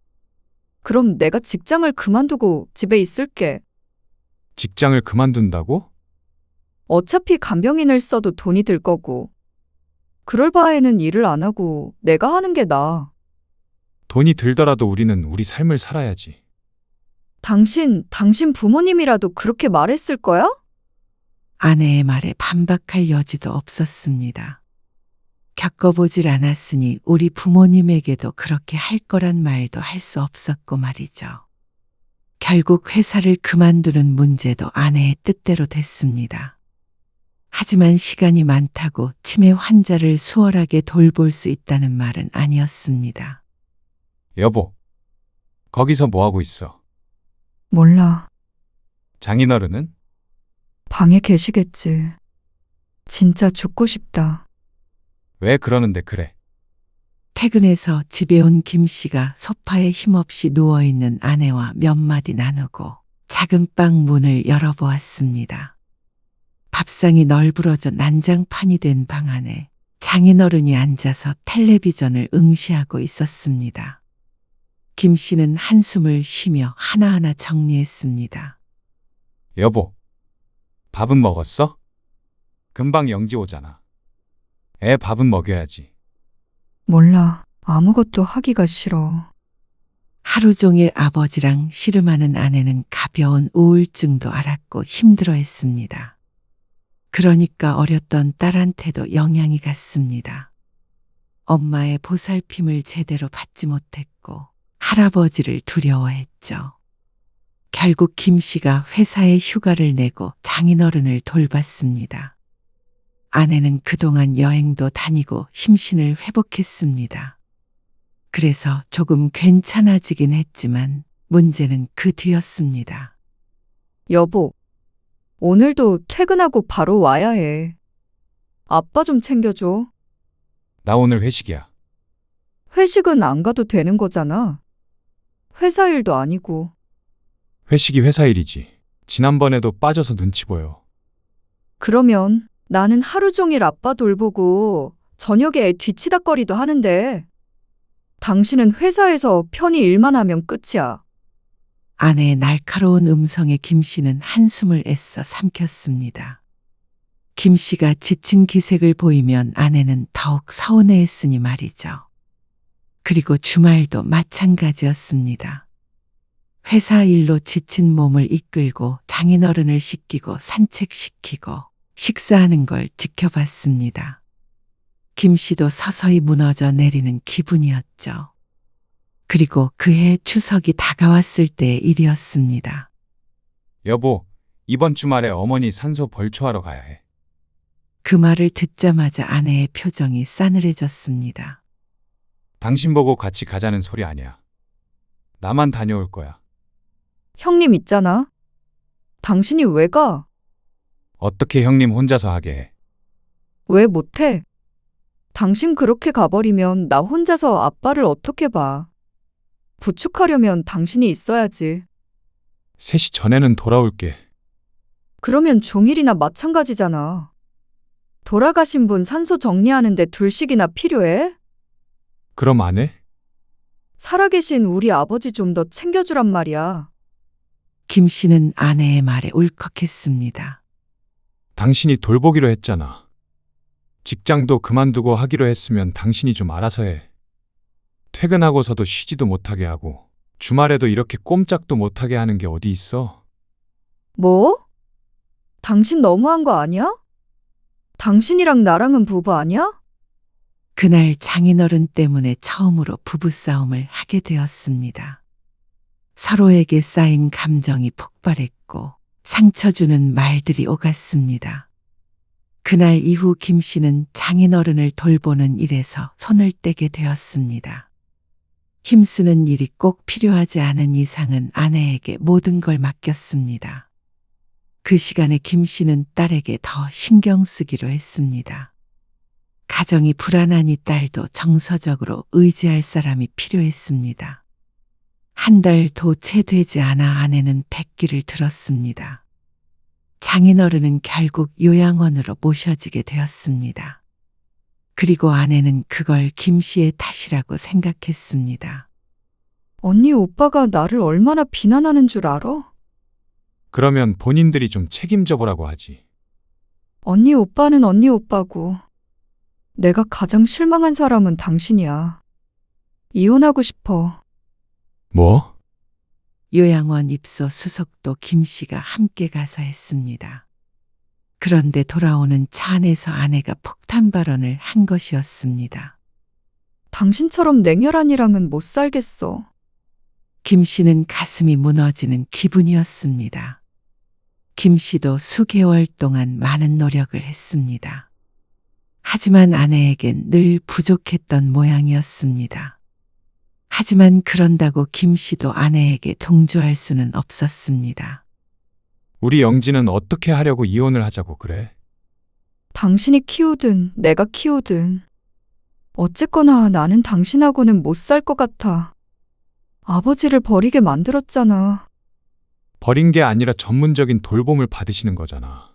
[SPEAKER 8] 그럼 내가 직장을 그만두고 집에 있을게.
[SPEAKER 7] 직장을 그만둔다고?
[SPEAKER 8] 어차피 간병인을 써도 돈이 들 거고. 그럴 바에는 일을 안 하고 내가 하는 게 나아.
[SPEAKER 7] 돈이 들더라도 우리는 우리 삶을 살아야지.
[SPEAKER 8] 당신 부모님이라도 그렇게 말했을 거야?
[SPEAKER 3] 아내의 말에 반박할 여지도 없었습니다. 겪어보질 않았으니 우리 부모님에게도 그렇게 할 거란 말도 할 수 없었고 말이죠. 결국 회사를 그만두는 문제도 아내의 뜻대로 됐습니다. 하지만 시간이 많다고 치매 환자를 수월하게 돌볼 수 있다는 말은 아니었습니다.
[SPEAKER 7] 여보, 거기서 뭐 하고 있어?
[SPEAKER 8] 몰라.
[SPEAKER 7] 장인어른은?
[SPEAKER 8] 방에 계시겠지. 진짜 죽고 싶다.
[SPEAKER 7] 왜 그러는데 그래?
[SPEAKER 3] 퇴근해서 집에 온 김 씨가 소파에 힘없이 누워있는 아내와 몇 마디 나누고 작은 방 문을 열어보았습니다. 밥상이 널브러져 난장판이 된 방 안에 장인어른이 앉아서 텔레비전을 응시하고 있었습니다. 김 씨는 한숨을 쉬며 하나하나 정리했습니다.
[SPEAKER 7] 여보, 밥은 먹었어? 금방 영지 오잖아. 애 밥은 먹여야지.
[SPEAKER 8] 몰라. 아무것도 하기가 싫어.
[SPEAKER 3] 하루 종일 아버지랑 씨름하는 아내는 가벼운 우울증도 앓았고 힘들어했습니다. 그러니까 어렸던 딸한테도 영향이 갔습니다. 엄마의 보살핌을 제대로 받지 못했고 할아버지를 두려워했죠. 결국 김 씨가 회사에 휴가를 내고 장인어른을 돌봤습니다. 아내는 그동안 여행도 다니고 심신을 회복했습니다. 그래서 조금 괜찮아지긴 했지만 문제는 그 뒤였습니다.
[SPEAKER 8] 여보, 오늘도 퇴근하고 바로 와야 해. 아빠 좀 챙겨줘.
[SPEAKER 7] 나 오늘 회식이야.
[SPEAKER 8] 회식은 안 가도 되는 거잖아. 회사 일도 아니고.
[SPEAKER 7] 회식이 회사 일이지. 지난번에도 빠져서 눈치 보여.
[SPEAKER 8] 그러면 나는 하루 종일 아빠 돌보고 저녁에 애 뒤치다꺼리도 하는데 당신은 회사에서 편히 일만 하면 끝이야.
[SPEAKER 3] 아내의 날카로운 음성에 김 씨는 한숨을 애써 삼켰습니다. 김 씨가 지친 기색을 보이면 아내는 더욱 서운해했으니 말이죠. 그리고 주말도 마찬가지였습니다. 회사 일로 지친 몸을 이끌고 장인어른을 씻기고 산책시키고 식사하는 걸 지켜봤습니다. 김 씨도 서서히 무너져 내리는 기분이었죠. 그리고 그해 추석이 다가왔을 때의 일이었습니다.
[SPEAKER 7] 여보, 이번 주말에 어머니 산소 벌초하러 가야 해.
[SPEAKER 3] 그 말을 듣자마자 아내의 표정이 싸늘해졌습니다.
[SPEAKER 7] 당신 보고 같이 가자는 소리 아니야. 나만 다녀올 거야.
[SPEAKER 8] 형님 있잖아. 당신이 왜 가?
[SPEAKER 7] 어떻게 형님 혼자서 하게 해?
[SPEAKER 8] 왜 못해? 당신 그렇게 가버리면 나 혼자서 아빠를 어떻게 봐? 부축하려면 당신이 있어야지.
[SPEAKER 7] 3시 전에는 돌아올게.
[SPEAKER 8] 그러면 종일이나 마찬가지잖아. 돌아가신 분 산소 정리하는데 2식이나 필요해?
[SPEAKER 7] 그럼 안 해?
[SPEAKER 8] 살아계신 우리 아버지 좀 더 챙겨주란 말이야.
[SPEAKER 3] 김 씨는 아내의 말에 울컥했습니다.
[SPEAKER 7] 당신이 돌보기로 했잖아. 직장도 그만두고 하기로 했으면 당신이 좀 알아서 해. 퇴근하고서도 쉬지도 못하게 하고 주말에도 이렇게 꼼짝도 못하게 하는 게 어디 있어?
[SPEAKER 8] 뭐? 당신 너무한 거 아니야? 당신이랑 나랑은 부부 아니야?
[SPEAKER 3] 그날 장인어른 때문에 처음으로 부부싸움을 하게 되었습니다. 서로에게 쌓인 감정이 폭발했고 상처 주는 말들이 오갔습니다. 그날 이후 김 씨는 장인어른을 돌보는 일에서 손을 떼게 되었습니다. 힘쓰는 일이 꼭 필요하지 않은 이상은 아내에게 모든 걸 맡겼습니다. 그 시간에 김 씨는 딸에게 더 신경 쓰기로 했습니다. 가정이 불안하니 딸도 정서적으로 의지할 사람이 필요했습니다. 한 달도 채 되지 않아 아내는 백기를 들었습니다. 장인어른은 결국 요양원으로 모셔지게 되었습니다. 그리고 아내는 그걸 김 씨의 탓이라고 생각했습니다.
[SPEAKER 8] 언니 오빠가 나를 얼마나 비난하는 줄 알아?
[SPEAKER 7] 그러면 본인들이 좀 책임져 보라고 하지.
[SPEAKER 8] 언니 오빠는 언니 오빠고 내가 가장 실망한 사람은 당신이야. 이혼하고 싶어.
[SPEAKER 7] 뭐?
[SPEAKER 3] 요양원 입소 수속도 김 씨가 함께 가서 했습니다. 그런데 돌아오는 차 안에서 아내가 폭탄 발언을 한 것이었습니다.
[SPEAKER 8] 당신처럼 냉혈한이랑은 못 살겠어.
[SPEAKER 3] 김 씨는 가슴이 무너지는 기분이었습니다. 김 씨도 수개월 동안 많은 노력을 했습니다. 하지만 아내에겐 늘 부족했던 모양이었습니다. 하지만 그런다고 김 씨도 아내에게 동조할 수는 없었습니다.
[SPEAKER 7] 우리 영지는 어떻게 하려고 이혼을 하자고 그래?
[SPEAKER 8] 당신이 키우든 내가 키우든 어쨌거나 나는 당신하고는 못 살 것 같아. 아버지를 버리게 만들었잖아.
[SPEAKER 7] 버린 게 아니라 전문적인 돌봄을 받으시는 거잖아.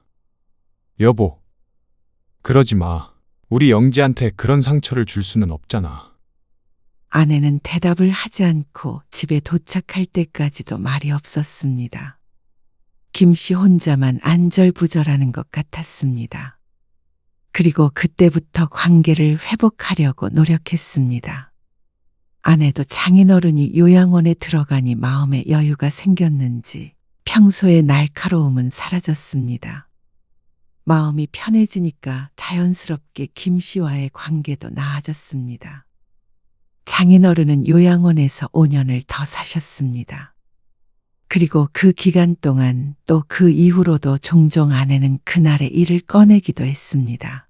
[SPEAKER 7] 여보, 그러지 마. 우리 영지한테 그런 상처를 줄 수는 없잖아.
[SPEAKER 3] 아내는 대답을 하지 않고 집에 도착할 때까지도 말이 없었습니다. 김 씨 혼자만 안절부절하는 것 같았습니다. 그리고 그때부터 관계를 회복하려고 노력했습니다. 아내도 장인어른이 요양원에 들어가니 마음에 여유가 생겼는지 평소의 날카로움은 사라졌습니다. 마음이 편해지니까 자연스럽게 김 씨와의 관계도 나아졌습니다. 장인어른은 요양원에서 5년을 더 사셨습니다. 그리고 그 기간 동안 또 그 이후로도 종종 아내는 그날의 일을 꺼내기도 했습니다.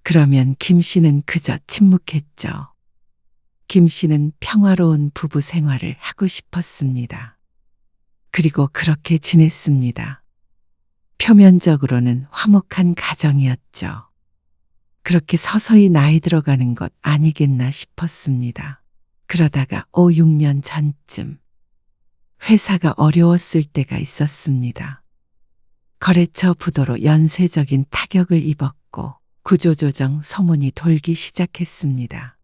[SPEAKER 3] 그러면 김 씨는 그저 침묵했죠. 김 씨는 평화로운 부부 생활을 하고 싶었습니다. 그리고 그렇게 지냈습니다. 표면적으로는 화목한 가정이었죠. 그렇게 서서히 나이 들어가는 것 아니겠나 싶었습니다. 그러다가 5, 6년 전쯤 회사가 어려웠을 때가 있었습니다. 거래처 부도로 연쇄적인 타격을 입었고 구조조정 소문이 돌기 시작했습니다.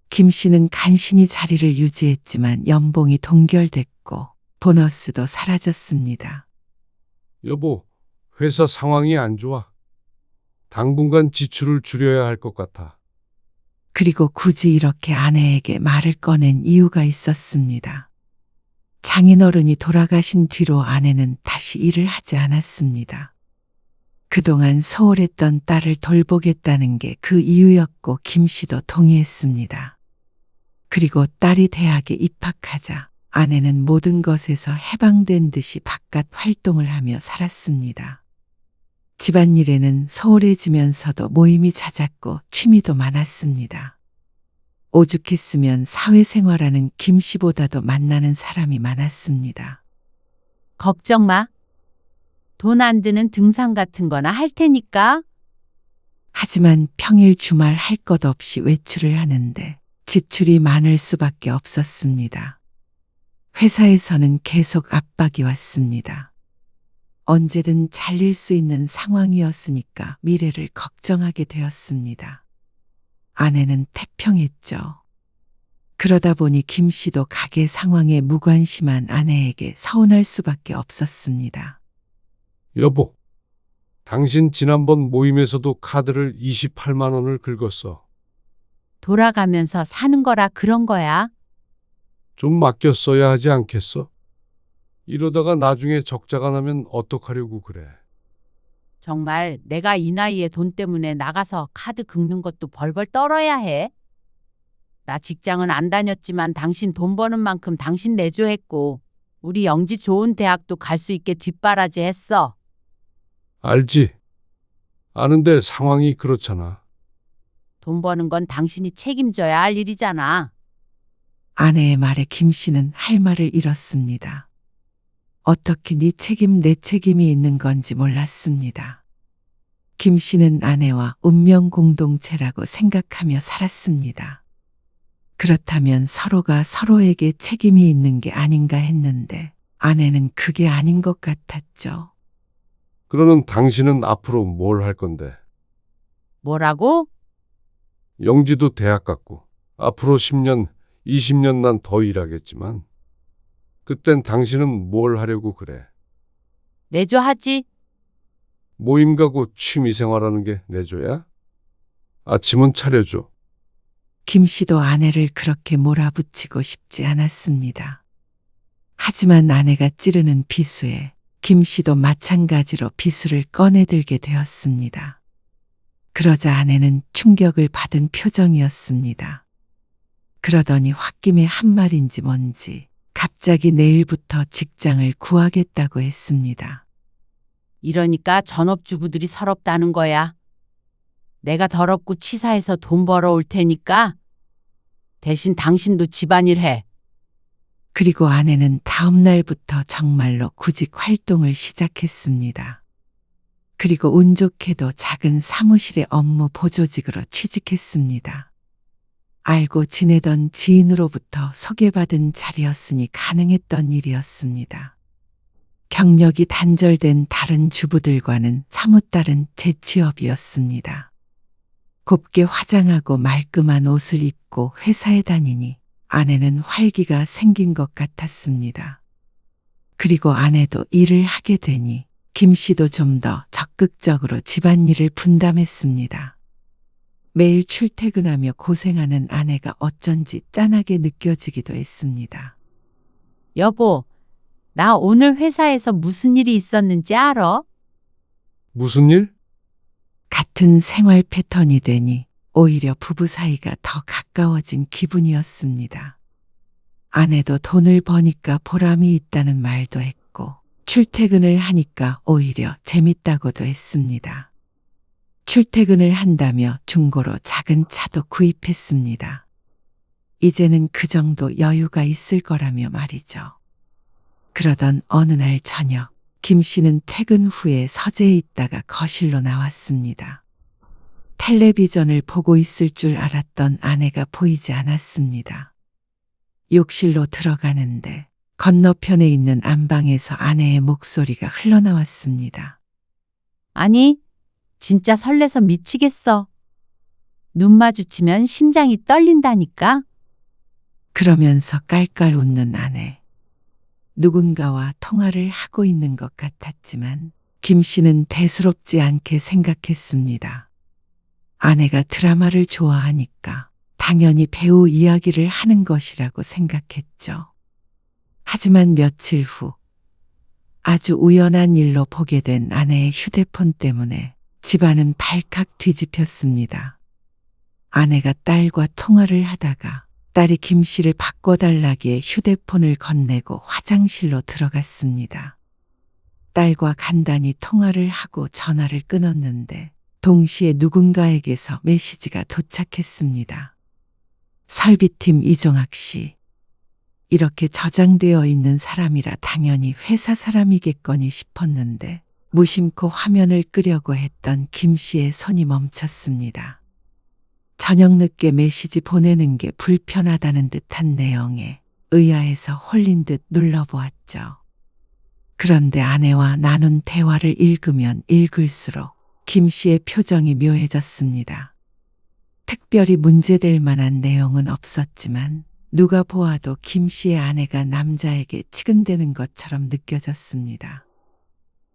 [SPEAKER 3] 김 씨는 간신히 자리를 유지했지만 연봉이 동결됐고 보너스도 사라졌습니다.
[SPEAKER 4] 여보, 회사 상황이 안 좋아. 당분간 지출을 줄여야 할 것 같아.
[SPEAKER 3] 그리고 굳이 이렇게 아내에게 말을 꺼낸 이유가 있었습니다. 장인어른이 돌아가신 뒤로 아내는 다시 일을 하지 않았습니다. 그동안 소홀했던 딸을 돌보겠다는 게 그 이유였고 김 씨도 동의했습니다. 그리고 딸이 대학에 입학하자 아내는 모든 것에서 해방된 듯이 바깥 활동을 하며 살았습니다. 집안일에는 소홀해지면서도 모임이 잦았고 취미도 많았습니다. 오죽했으면 사회생활하는 김 씨보다도 만나는 사람이 많았습니다.
[SPEAKER 1] 걱정 마. 돈 안 드는 등산 같은 거나 할 테니까.
[SPEAKER 3] 하지만 평일 주말 할 것 없이 외출을 하는데 지출이 많을 수밖에 없었습니다. 회사에서는 계속 압박이 왔습니다. 언제든 잘릴 수 있는 상황이었으니까 미래를 걱정하게 되었습니다. 아내는 태평했죠. 그러다 보니 김 씨도 가게 상황에 무관심한 아내에게 서운할 수밖에 없었습니다.
[SPEAKER 4] 여보, 당신 지난번 모임에서도 카드를 28만 원을 긁었어.
[SPEAKER 1] 돌아가면서 사는 거라 그런 거야.
[SPEAKER 4] 좀 맡겼어야 하지 않겠어? 이러다가 나중에 적자가 나면 어떡하려고 그래.
[SPEAKER 1] 정말 내가 이 나이에 돈 때문에 나가서 카드 긁는 것도 벌벌 떨어야 해. 나 직장은 안 다녔지만 당신 돈 버는 만큼 당신 내조했고 우리 영지 좋은 대학도 갈 수 있게 뒷바라지 했어.
[SPEAKER 4] 알지? 아는데 상황이 그렇잖아.
[SPEAKER 1] 돈 버는 건 당신이 책임져야 할 일이잖아.
[SPEAKER 3] 아내의 말에 김 씨는 할 말을 잃었습니다. 어떻게 네 책임 내 책임이 있는 건지 몰랐습니다. 김 씨는 아내와 운명 공동체라고 생각하며 살았습니다. 그렇다면 서로가 서로에게 책임이 있는 게 아닌가 했는데 아내는 그게 아닌 것 같았죠.
[SPEAKER 4] 그러는 당신은 앞으로 뭘 할 건데?
[SPEAKER 1] 뭐라고?
[SPEAKER 4] 영지도 대학 갔고 앞으로 10년, 20년 난 더 일하겠지만 그땐 당신은 뭘 하려고 그래?
[SPEAKER 1] 내조하지.
[SPEAKER 4] 모임 가고 취미생활하는 게 내조야? 아침은 차려줘.
[SPEAKER 3] 김 씨도 아내를 그렇게 몰아붙이고 싶지 않았습니다. 하지만 아내가 찌르는 비수에 김 씨도 마찬가지로 비수를 꺼내들게 되었습니다. 그러자 아내는 충격을 받은 표정이었습니다. 그러더니 홧김에 한 말인지 뭔지 갑자기 내일부터 직장을 구하겠다고 했습니다.
[SPEAKER 1] 이러니까 전업주부들이 서럽다는 거야. 내가 더럽고 치사해서 돈 벌어올 테니까 대신 당신도 집안일 해.
[SPEAKER 3] 그리고 아내는 다음 날부터 정말로 구직 활동을 시작했습니다. 그리고 운 좋게도 작은 사무실의 업무 보조직으로 취직했습니다. 알고 지내던 지인으로부터 소개받은 자리였으니 가능했던 일이었습니다. 경력이 단절된 다른 주부들과는 사뭇 다른 재취업이었습니다. 곱게 화장하고 말끔한 옷을 입고 회사에 다니니 아내는 활기가 생긴 것 같았습니다. 그리고 아내도 일을 하게 되니 김 씨도 좀 더 적극적으로 집안일을 분담했습니다. 매일 출퇴근하며 고생하는 아내가 어쩐지 짠하게 느껴지기도 했습니다.
[SPEAKER 1] 여보, 나 오늘 회사에서 무슨 일이 있었는지 알아?
[SPEAKER 4] 무슨 일?
[SPEAKER 3] 같은 생활 패턴이 되니 오히려 부부 사이가 더 가까워진 기분이었습니다. 아내도 돈을 버니까 보람이 있다는 말도 했고 출퇴근을 하니까 오히려 재밌다고도 했습니다. 출퇴근을 한다며 중고로 작은 차도 구입했습니다. 이제는 그 정도 여유가 있을 거라며 말이죠. 그러던 어느 날 저녁, 김 씨는 퇴근 후에 서재에 있다가 거실로 나왔습니다. 텔레비전을 보고 있을 줄 알았던 아내가 보이지 않았습니다. 욕실로 들어가는데 건너편에 있는 안방에서 아내의 목소리가 흘러나왔습니다.
[SPEAKER 1] 아니, 진짜 설레서 미치겠어. 눈 마주치면 심장이 떨린다니까.
[SPEAKER 3] 그러면서 깔깔 웃는 아내. 누군가와 통화를 하고 있는 것 같았지만 김 씨는 대수롭지 않게 생각했습니다. 아내가 드라마를 좋아하니까 당연히 배우 이야기를 하는 것이라고 생각했죠. 하지만 며칠 후 아주 우연한 일로 보게 된 아내의 휴대폰 때문에 집안은 발칵 뒤집혔습니다. 아내가 딸과 통화를 하다가 딸이 김 씨를 바꿔달라기에 휴대폰을 건네고 화장실로 들어갔습니다. 딸과 간단히 통화를 하고 전화를 끊었는데 동시에 누군가에게서 메시지가 도착했습니다. 설비팀 이종학 씨. 이렇게 저장되어 있는 사람이라 당연히 회사 사람이겠거니 싶었는데 무심코 화면을 끄려고 했던 김 씨의 손이 멈췄습니다. 저녁 늦게 메시지 보내는 게 불편하다는 듯한 내용에 의아해서 홀린 듯 눌러보았죠. 그런데 아내와 나눈 대화를 읽으면 읽을수록 김 씨의 표정이 묘해졌습니다. 특별히 문제될 만한 내용은 없었지만 누가 보아도 김 씨의 아내가 남자에게 치근대는 것처럼 느껴졌습니다.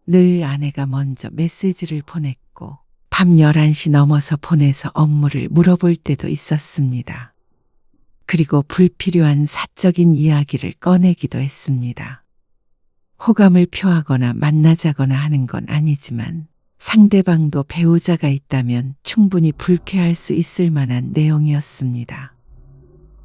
[SPEAKER 3] 늘 아내가 먼저 메시지를 보냈고 밤 11시 넘어서 보내서 업무를 물어볼 때도 있었습니다. 그리고 불필요한 사적인 이야기를 꺼내기도 했습니다. 호감을 표하거나 만나자거나 하는 건 아니지만 상대방도 배우자가 있다면 충분히 불쾌할 수 있을 만한 내용이었습니다.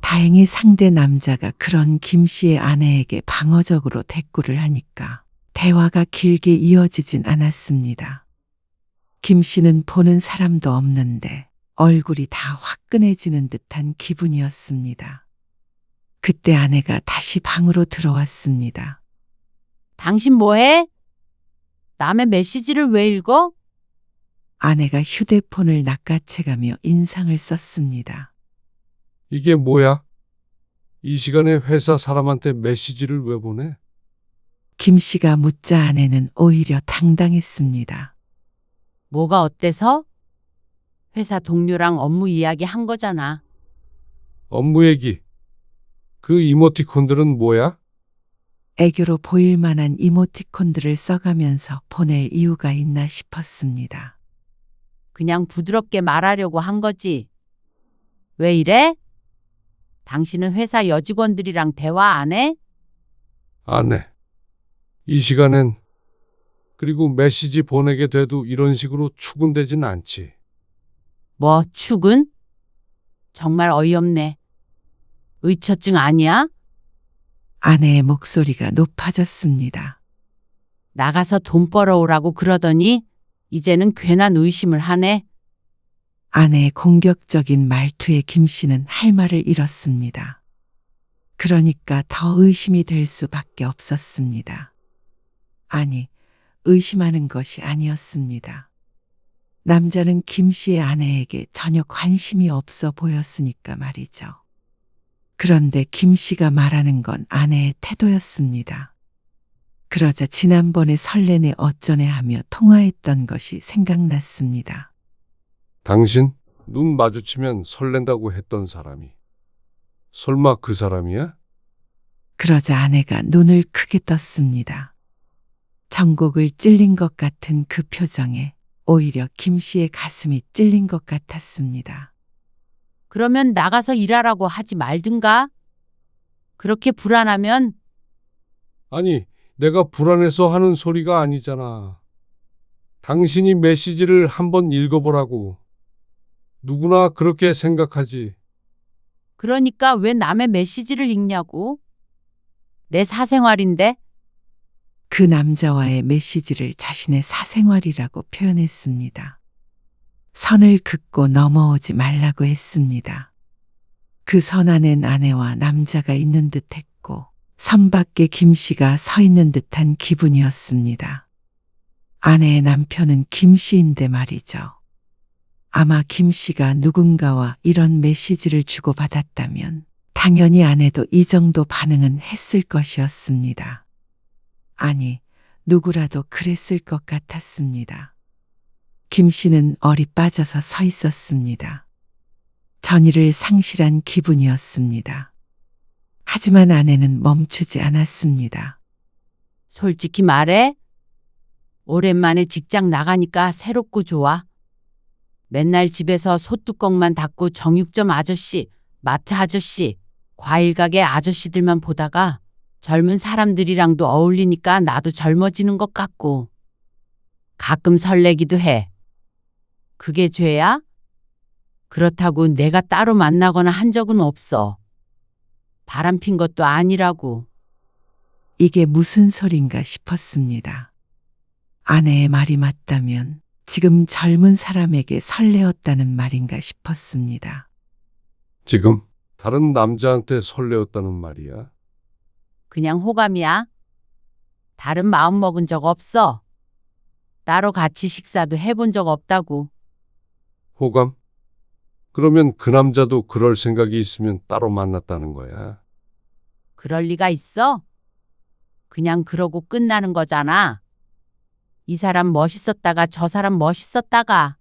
[SPEAKER 3] 다행히 상대 남자가 그런 김 씨의 아내에게 방어적으로 대꾸를 하니까 대화가 길게 이어지진 않았습니다. 김 씨는 보는 사람도 없는데 얼굴이 다 화끈해지는 듯한 기분이었습니다. 그때 아내가 다시 방으로 들어왔습니다.
[SPEAKER 1] 당신 뭐해? 남의 메시지를 왜 읽어?
[SPEAKER 3] 아내가 휴대폰을 낚아채가며 인상을 썼습니다.
[SPEAKER 4] 이게 뭐야? 이 시간에 회사 사람한테 메시지를 왜 보내?
[SPEAKER 3] 김 씨가 묻자 아내는 오히려 당당했습니다.
[SPEAKER 1] 뭐가 어때서? 회사 동료랑 업무 이야기 한 거잖아.
[SPEAKER 4] 업무 얘기. 그 이모티콘들은 뭐야?
[SPEAKER 3] 애교로 보일 만한 이모티콘들을 써가면서 보낼 이유가 있나 싶었습니다.
[SPEAKER 1] 그냥 부드럽게 말하려고 한 거지. 왜 이래? 당신은 회사 여직원들이랑 대화 안 해?
[SPEAKER 4] 안 해. 이 시간엔 그리고 메시지 보내게 돼도 이런 식으로 추근되진 않지.
[SPEAKER 1] 뭐 축은? 정말 어이없네. 의처증 아니야?
[SPEAKER 3] 아내의 목소리가 높아졌습니다.
[SPEAKER 1] 나가서 돈 벌어오라고 그러더니 이제는 괜한 의심을 하네.
[SPEAKER 3] 아내의 공격적인 말투에 김 씨는 할 말을 잃었습니다. 그러니까 더 의심이 될 수밖에 없었습니다. 아니, 의심하는 것이 아니었습니다. 남자는 김 씨의 아내에게 전혀 관심이 없어 보였으니까 말이죠. 그런데 김 씨가 말하는 건 아내의 태도였습니다. 그러자 지난번에 설레네 어쩌네 하며 통화했던 것이 생각났습니다.
[SPEAKER 4] 당신 눈 마주치면 설렌다고 했던 사람이 설마 그 사람이야?
[SPEAKER 3] 그러자 아내가 눈을 크게 떴습니다. 전곡을 찔린 것 같은 그 표정에 오히려 김 씨의 가슴이 찔린 것 같았습니다.
[SPEAKER 1] 그러면 나가서 일하라고 하지 말든가? 그렇게 불안하면
[SPEAKER 4] 아니, 내가 불안해서 하는 소리가 아니잖아. 당신이 메시지를 한번 읽어보라고. 누구나 그렇게 생각하지.
[SPEAKER 1] 그러니까 왜 남의 메시지를 읽냐고? 내 사생활인데?
[SPEAKER 3] 그 남자와의 메시지를 자신의 사생활이라고 표현했습니다. 선을 긋고 넘어오지 말라고 했습니다. 그 선 안엔 아내와 남자가 있는 듯 했고 선 밖에 김 씨가 서 있는 듯한 기분이었습니다. 아내의 남편은 김 씨인데 말이죠. 아마 김 씨가 누군가와 이런 메시지를 주고받았다면 당연히 아내도 이 정도 반응은 했을 것이었습니다. 아니, 누구라도 그랬을 것 같았습니다. 김 씨는 얼이 빠져서 서 있었습니다. 전의를 상실한 기분이었습니다. 하지만 아내는 멈추지 않았습니다.
[SPEAKER 1] 솔직히 말해. 오랜만에 직장 나가니까 새롭고 좋아. 맨날 집에서 소뚜껑만 닫고 정육점 아저씨, 마트 아저씨, 과일 가게 아저씨들만 보다가 젊은 사람들이랑도 어울리니까 나도 젊어지는 것 같고 가끔 설레기도 해. 그게 죄야? 그렇다고 내가 따로 만나거나 한 적은 없어. 바람핀 것도 아니라고.
[SPEAKER 3] 이게 무슨 소린가 싶었습니다. 아내의 말이 맞다면 지금 젊은 사람에게 설레었다는 말인가 싶었습니다.
[SPEAKER 4] 지금 다른 남자한테 설레었다는 말이야.
[SPEAKER 1] 그냥 호감이야. 다른 마음 먹은 적 없어. 따로 같이 식사도 해본 적 없다고.
[SPEAKER 4] 호감? 그러면 그 남자도 그럴 생각이 있으면 따로 만났다는 거야.
[SPEAKER 1] 그럴 리가 있어? 그냥 그러고 끝나는 거잖아. 이 사람 멋있었다가 저 사람 멋있었다가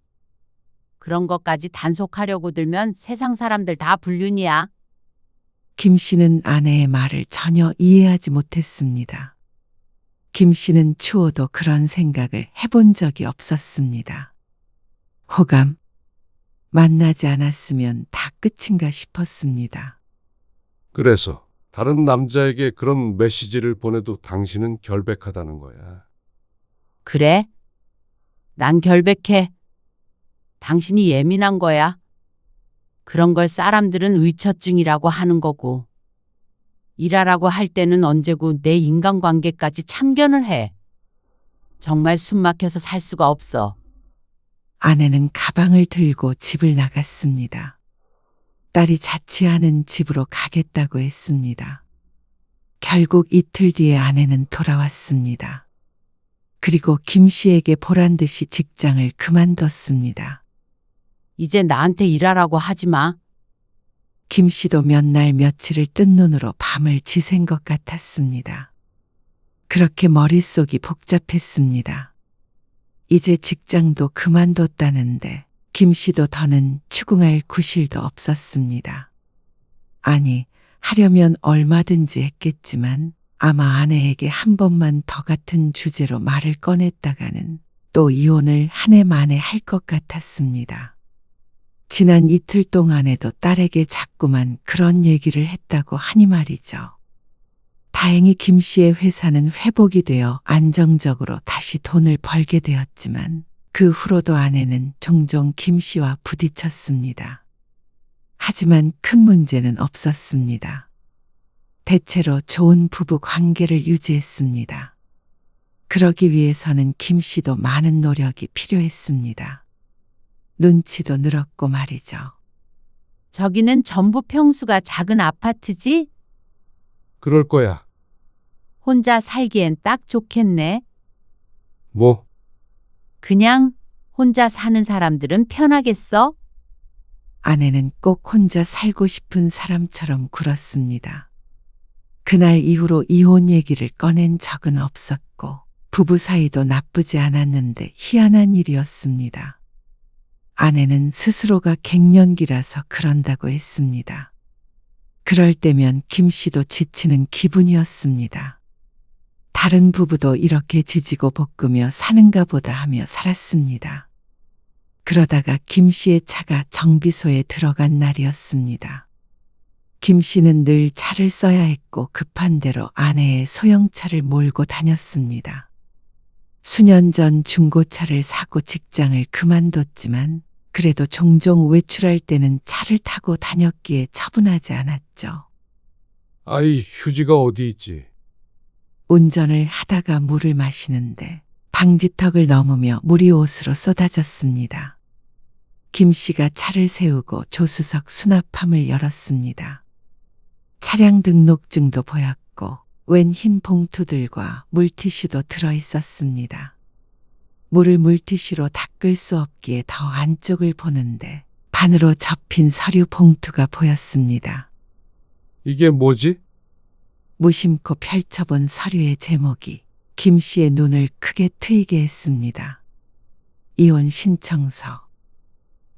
[SPEAKER 1] 그런 것까지 단속하려고 들면 세상 사람들 다 불륜이야.
[SPEAKER 3] 김 씨는 아내의 말을 전혀 이해하지 못했습니다. 김 씨는 추호도 그런 생각을 해본 적이 없었습니다. 호감, 만나지 않았으면 다 끝인가 싶었습니다.
[SPEAKER 4] 그래서 다른 남자에게 그런 메시지를 보내도 당신은 결백하다는 거야.
[SPEAKER 1] 그래? 난 결백해. 당신이 예민한 거야. 그런 걸 사람들은 의처증이라고 하는 거고. 일하라고 할 때는 언제고 내 인간관계까지 참견을 해. 정말 숨 막혀서 살 수가 없어.
[SPEAKER 3] 아내는 가방을 들고 집을 나갔습니다. 딸이 자취하는 집으로 가겠다고 했습니다. 결국 이틀 뒤에 아내는 돌아왔습니다. 그리고 김 씨에게 보란 듯이 직장을 그만뒀습니다.
[SPEAKER 1] 이제 나한테 일하라고 하지 마.
[SPEAKER 3] 김 씨도 몇 날 며칠을 뜬 눈으로 밤을 지샌 것 같았습니다. 그렇게 머릿속이 복잡했습니다. 이제 직장도 그만뒀다는데 김 씨도 더는 추궁할 구실도 없었습니다. 아니, 하려면 얼마든지 했겠지만 아마 아내에게 한 번만 더 같은 주제로 말을 꺼냈다가는 또 이혼을 한 해 만에 할 것 같았습니다. 지난 이틀 동안에도 딸에게 자꾸만 그런 얘기를 했다고 하니 말이죠. 다행히 김 씨의 회사는 회복이 되어 안정적으로 다시 돈을 벌게 되었지만 그 후로도 아내는 종종 김 씨와 부딪혔습니다. 하지만 큰 문제는 없었습니다. 대체로 좋은 부부 관계를 유지했습니다. 그러기 위해서는 김 씨도 많은 노력이 필요했습니다. 눈치도 늘었고 말이죠.
[SPEAKER 1] 저기는 전부 평수가 작은 아파트지?
[SPEAKER 4] 그럴 거야.
[SPEAKER 1] 혼자 살기엔 딱 좋겠네.
[SPEAKER 4] 뭐,
[SPEAKER 1] 그냥 혼자 사는 사람들은 편하겠어?
[SPEAKER 3] 아내는 꼭 혼자 살고 싶은 사람처럼 굴었습니다. 그날 이후로 이혼 얘기를 꺼낸 적은 없었고 부부 사이도 나쁘지 않았는데 희한한 일이었습니다. 아내는 스스로가 갱년기라서 그런다고 했습니다. 그럴 때면 김 씨도 지치는 기분이었습니다. 다른 부부도 이렇게 지지고 볶으며 사는가 보다 하며 살았습니다. 그러다가 김 씨의 차가 정비소에 들어간 날이었습니다. 김 씨는 늘 차를 써야 했고 급한 대로 아내의 소형차를 몰고 다녔습니다. 수년 전 중고차를 사고 직장을 그만뒀지만 그래도 종종 외출할 때는 차를 타고 다녔기에 처분하지 않았죠.
[SPEAKER 4] 아이 휴지가 어디 있지?
[SPEAKER 3] 운전을 하다가 물을 마시는데 방지턱을 넘으며 물이 옷으로 쏟아졌습니다. 김 씨가 차를 세우고 조수석 수납함을 열었습니다. 차량 등록증도 보였고 웬 흰 봉투들과 물티슈도 들어 있었습니다. 물을 물티슈로 닦을 수 없기에 더 안쪽을 보는데 반으로 접힌 서류 봉투가 보였습니다.
[SPEAKER 4] 이게 뭐지?
[SPEAKER 3] 무심코 펼쳐본 서류의 제목이 김 씨의 눈을 크게 트이게 했습니다. 이혼 신청서.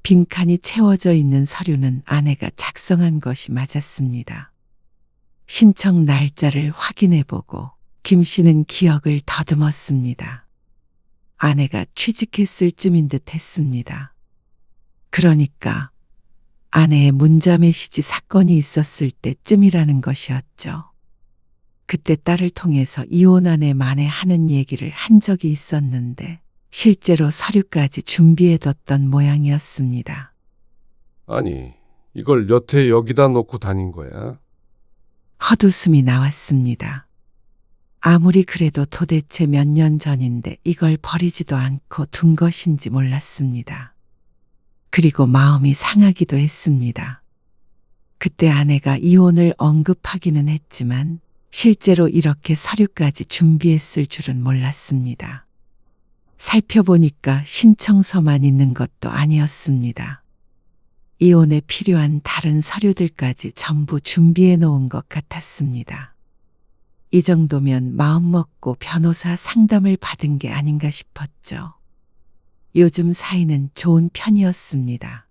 [SPEAKER 3] 빈칸이 채워져 있는 서류는 아내가 작성한 것이 맞았습니다. 신청 날짜를 확인해보고 김 씨는 기억을 더듬었습니다. 아내가 취직했을 쯤인 듯 했습니다. 그러니까 아내의 문자 메시지 사건이 있었을 때쯤이라는 것이었죠. 그때 딸을 통해서 이혼안에 만회하는 얘기를 한 적이 있었는데 실제로 서류까지 준비해뒀던 모양이었습니다.
[SPEAKER 4] 아니, 이걸 여태 여기다 놓고 다닌 거야?
[SPEAKER 3] 헛웃음이 나왔습니다. 아무리 그래도 도대체 몇 년 전인데 이걸 버리지도 않고 둔 것인지 몰랐습니다. 그리고 마음이 상하기도 했습니다. 그때 아내가 이혼을 언급하기는 했지만 실제로 이렇게 서류까지 준비했을 줄은 몰랐습니다. 살펴보니까 신청서만 있는 것도 아니었습니다. 이혼에 필요한 다른 서류들까지 전부 준비해 놓은 것 같았습니다. 이 정도면 마음먹고 변호사 상담을 받은 게 아닌가 싶었죠. 요즘 사이는 좋은 편이었습니다.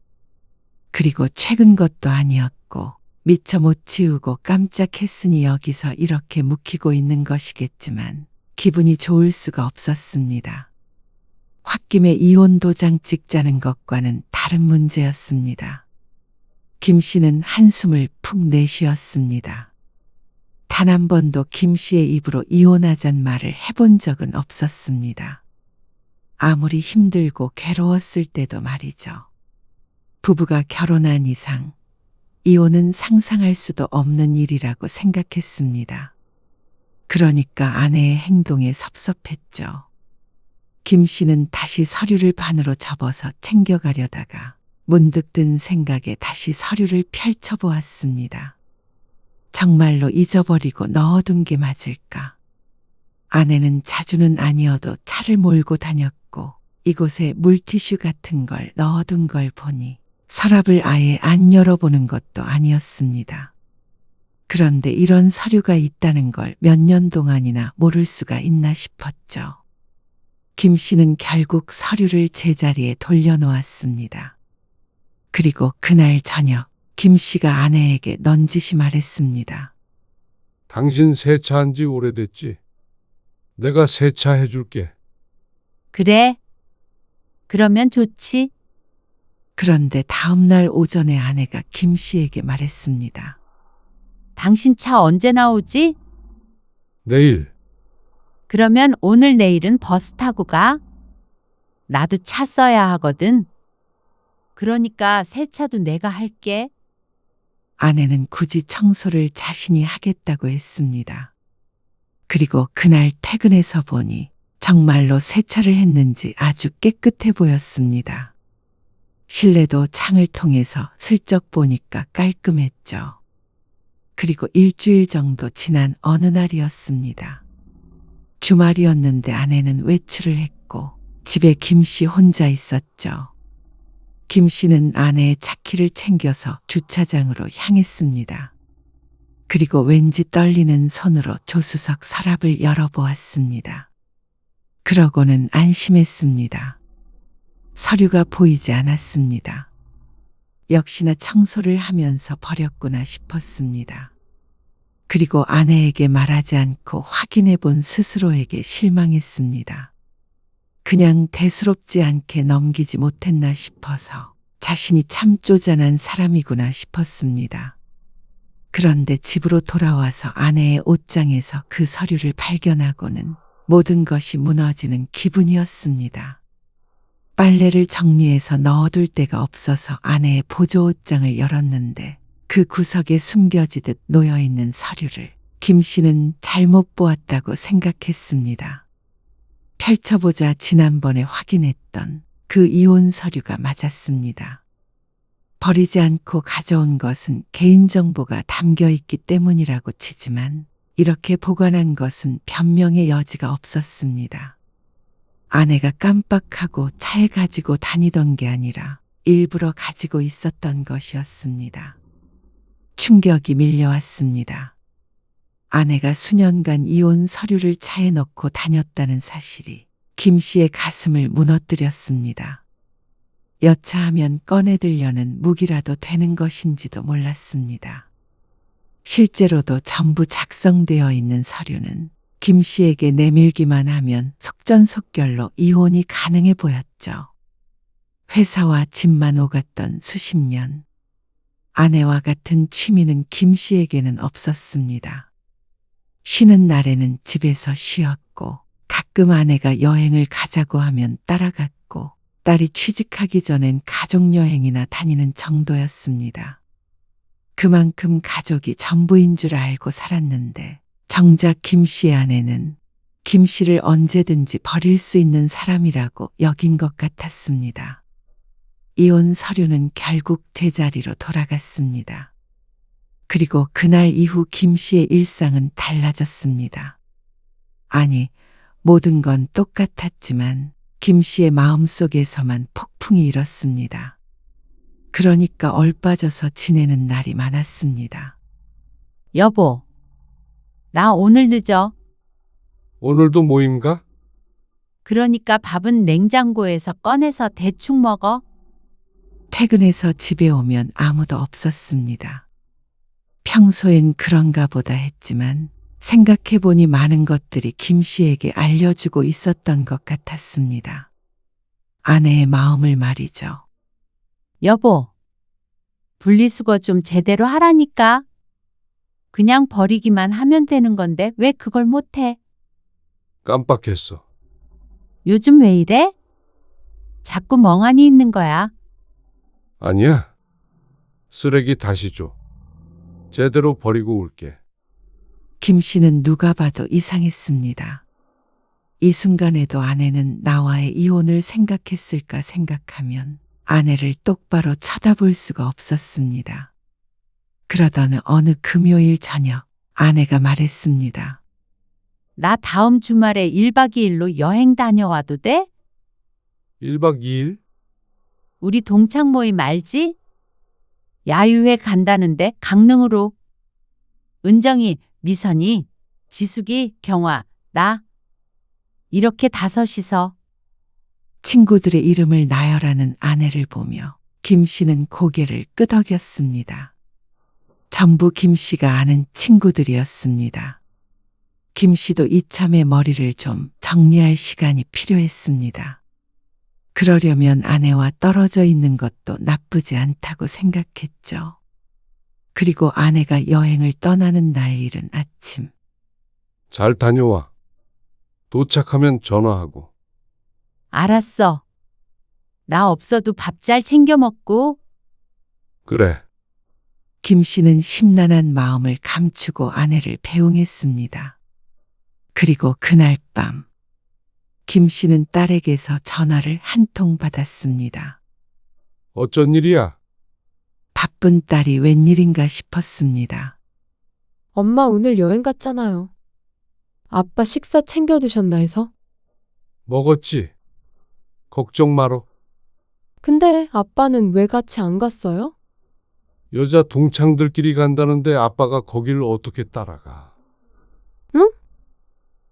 [SPEAKER 3] 그리고 최근 것도 아니었고 미처 못 치우고 깜짝했으니 여기서 이렇게 묵히고 있는 것이겠지만 기분이 좋을 수가 없었습니다. 홧김에 이혼 도장 찍자는 것과는 다른 문제였습니다. 김 씨는 한숨을 푹 내쉬었습니다. 단 한 번도 김 씨의 입으로 이혼하잔 말을 해본 적은 없었습니다. 아무리 힘들고 괴로웠을 때도 말이죠. 부부가 결혼한 이상 이혼은 상상할 수도 없는 일이라고 생각했습니다. 그러니까 아내의 행동에 섭섭했죠. 김 씨는 다시 서류를 반으로 접어서 챙겨가려다가 문득 든 생각에 다시 서류를 펼쳐보았습니다. 정말로 잊어버리고 넣어둔 게 맞을까? 아내는 자주는 아니어도 차를 몰고 다녔고 이곳에 물티슈 같은 걸 넣어둔 걸 보니 서랍을 아예 안 열어보는 것도 아니었습니다. 그런데 이런 서류가 있다는 걸 몇 년 동안이나 모를 수가 있나 싶었죠. 김 씨는 결국 서류를 제자리에 돌려놓았습니다. 그리고 그날 저녁 김 씨가 아내에게 넌지시 말했습니다.
[SPEAKER 4] 당신 세차한 지 오래됐지? 내가 세차해 줄게.
[SPEAKER 1] 그래. 그러면 좋지.
[SPEAKER 3] 그런데 다음 날 오전에 아내가 김 씨에게 말했습니다.
[SPEAKER 1] 당신 차 언제 나오지?
[SPEAKER 4] 내일.
[SPEAKER 1] 그러면 오늘 내일은 버스 타고 가. 나도 차 써야 하거든. 그러니까 세차도 내가 할게.
[SPEAKER 3] 아내는 굳이 청소를 자신이 하겠다고 했습니다. 그리고 그날 퇴근해서 보니 정말로 세차를 했는지 아주 깨끗해 보였습니다. 실내도 창을 통해서 슬쩍 보니까 깔끔했죠. 그리고 일주일 정도 지난 어느 날이었습니다. 주말이었는데 아내는 외출을 했고 집에 김 씨 혼자 있었죠. 김 씨는 아내의 차키를 챙겨서 주차장으로 향했습니다. 그리고 왠지 떨리는 손으로 조수석 서랍을 열어보았습니다. 그러고는 안심했습니다. 서류가 보이지 않았습니다. 역시나 청소를 하면서 버렸구나 싶었습니다. 그리고 아내에게 말하지 않고 확인해 본 스스로에게 실망했습니다. 그냥 대수롭지 않게 넘기지 못했나 싶어서 자신이 참 쪼잔한 사람이구나 싶었습니다. 그런데 집으로 돌아와서 아내의 옷장에서 그 서류를 발견하고는 모든 것이 무너지는 기분이었습니다. 빨래를 정리해서 넣어둘 데가 없어서 아내의 보조 옷장을 열었는데 그 구석에 숨겨지듯 놓여있는 서류를 김 씨는 잘못 보았다고 생각했습니다. 펼쳐보자 지난번에 확인했던 그 이혼 서류가 맞았습니다. 버리지 않고 가져온 것은 개인정보가 담겨 있기 때문이라고 치지만 이렇게 보관한 것은 변명의 여지가 없었습니다. 아내가 깜빡하고 차에 가지고 다니던 게 아니라 일부러 가지고 있었던 것이었습니다. 충격이 밀려왔습니다. 아내가 수년간 이혼 서류를 차에 넣고 다녔다는 사실이 김 씨의 가슴을 무너뜨렸습니다. 여차하면 꺼내들려는 무기라도 되는 것인지도 몰랐습니다. 실제로도 전부 작성되어 있는 서류는 김 씨에게 내밀기만 하면 속전속결로 이혼이 가능해 보였죠. 회사와 집만 오갔던 수십 년. 아내와 같은 취미는 김 씨에게는 없었습니다. 쉬는 날에는 집에서 쉬었고 가끔 아내가 여행을 가자고 하면 따라갔고 딸이 취직하기 전엔 가족여행이나 다니는 정도였습니다. 그만큼 가족이 전부인 줄 알고 살았는데 정작 김 씨의 아내는 김 씨를 언제든지 버릴 수 있는 사람이라고 여긴 것 같았습니다. 이혼 서류는 결국 제자리로 돌아갔습니다. 그리고 그날 이후 김 씨의 일상은 달라졌습니다. 아니, 모든 건 똑같았지만 김 씨의 마음속에서만 폭풍이 일었습니다. 그러니까 얼빠져서 지내는 날이 많았습니다.
[SPEAKER 1] 여보, 나 오늘 늦어.
[SPEAKER 4] 오늘도 모임가?
[SPEAKER 1] 그러니까 밥은 냉장고에서 꺼내서 대충 먹어.
[SPEAKER 3] 퇴근해서 집에 오면 아무도 없었습니다. 평소엔 그런가 보다 했지만 생각해보니 많은 것들이 김 씨에게 알려주고 있었던 것 같았습니다. 아내의 마음을 말이죠.
[SPEAKER 1] 여보, 분리수거 좀 제대로 하라니까. 그냥 버리기만 하면 되는 건데 왜 그걸 못해?
[SPEAKER 4] 깜빡했어.
[SPEAKER 1] 요즘 왜 이래? 자꾸 멍하니 있는 거야.
[SPEAKER 4] 아니야. 쓰레기 다시 줘. 제대로 버리고 올게.
[SPEAKER 3] 김 씨는 누가 봐도 이상했습니다. 이 순간에도 아내는 나와의 이혼을 생각했을까 생각하면 아내를 똑바로 쳐다볼 수가 없었습니다. 그러던 어느 금요일 저녁 아내가 말했습니다.
[SPEAKER 1] 나 다음 주말에 1박 2일로 여행 다녀와도 돼?
[SPEAKER 4] 1박 2일?
[SPEAKER 1] 우리 동창 모임 알지? 야유회 간다는데 강릉으로. 은정이, 미선이, 지숙이, 경화, 나. 이렇게 다섯이서.
[SPEAKER 3] 친구들의 이름을 나열하는 아내를 보며 김 씨는 고개를 끄덕였습니다. 전부 김 씨가 아는 친구들이었습니다. 김 씨도 이참에 머리를 좀 정리할 시간이 필요했습니다. 그러려면 아내와 떨어져 있는 것도 나쁘지 않다고 생각했죠. 그리고 아내가 여행을 떠나는 날 이른 아침.
[SPEAKER 4] 잘 다녀와. 도착하면 전화하고.
[SPEAKER 1] 알았어. 나 없어도 밥 잘 챙겨 먹고.
[SPEAKER 4] 그래.
[SPEAKER 3] 김 씨는 심란한 마음을 감추고 아내를 배웅했습니다. 그리고 그날 밤, 김 씨는 딸에게서 전화를 한 통 받았습니다.
[SPEAKER 4] 어쩐 일이야?
[SPEAKER 3] 바쁜 딸이 웬일인가 싶었습니다.
[SPEAKER 9] 엄마 오늘 여행 갔잖아요. 아빠 식사 챙겨 드셨나 해서?
[SPEAKER 4] 먹었지? 걱정 마로.
[SPEAKER 9] 근데 아빠는 왜 같이 안 갔어요?
[SPEAKER 4] 여자 동창들끼리 간다는데 아빠가 거길 어떻게 따라가?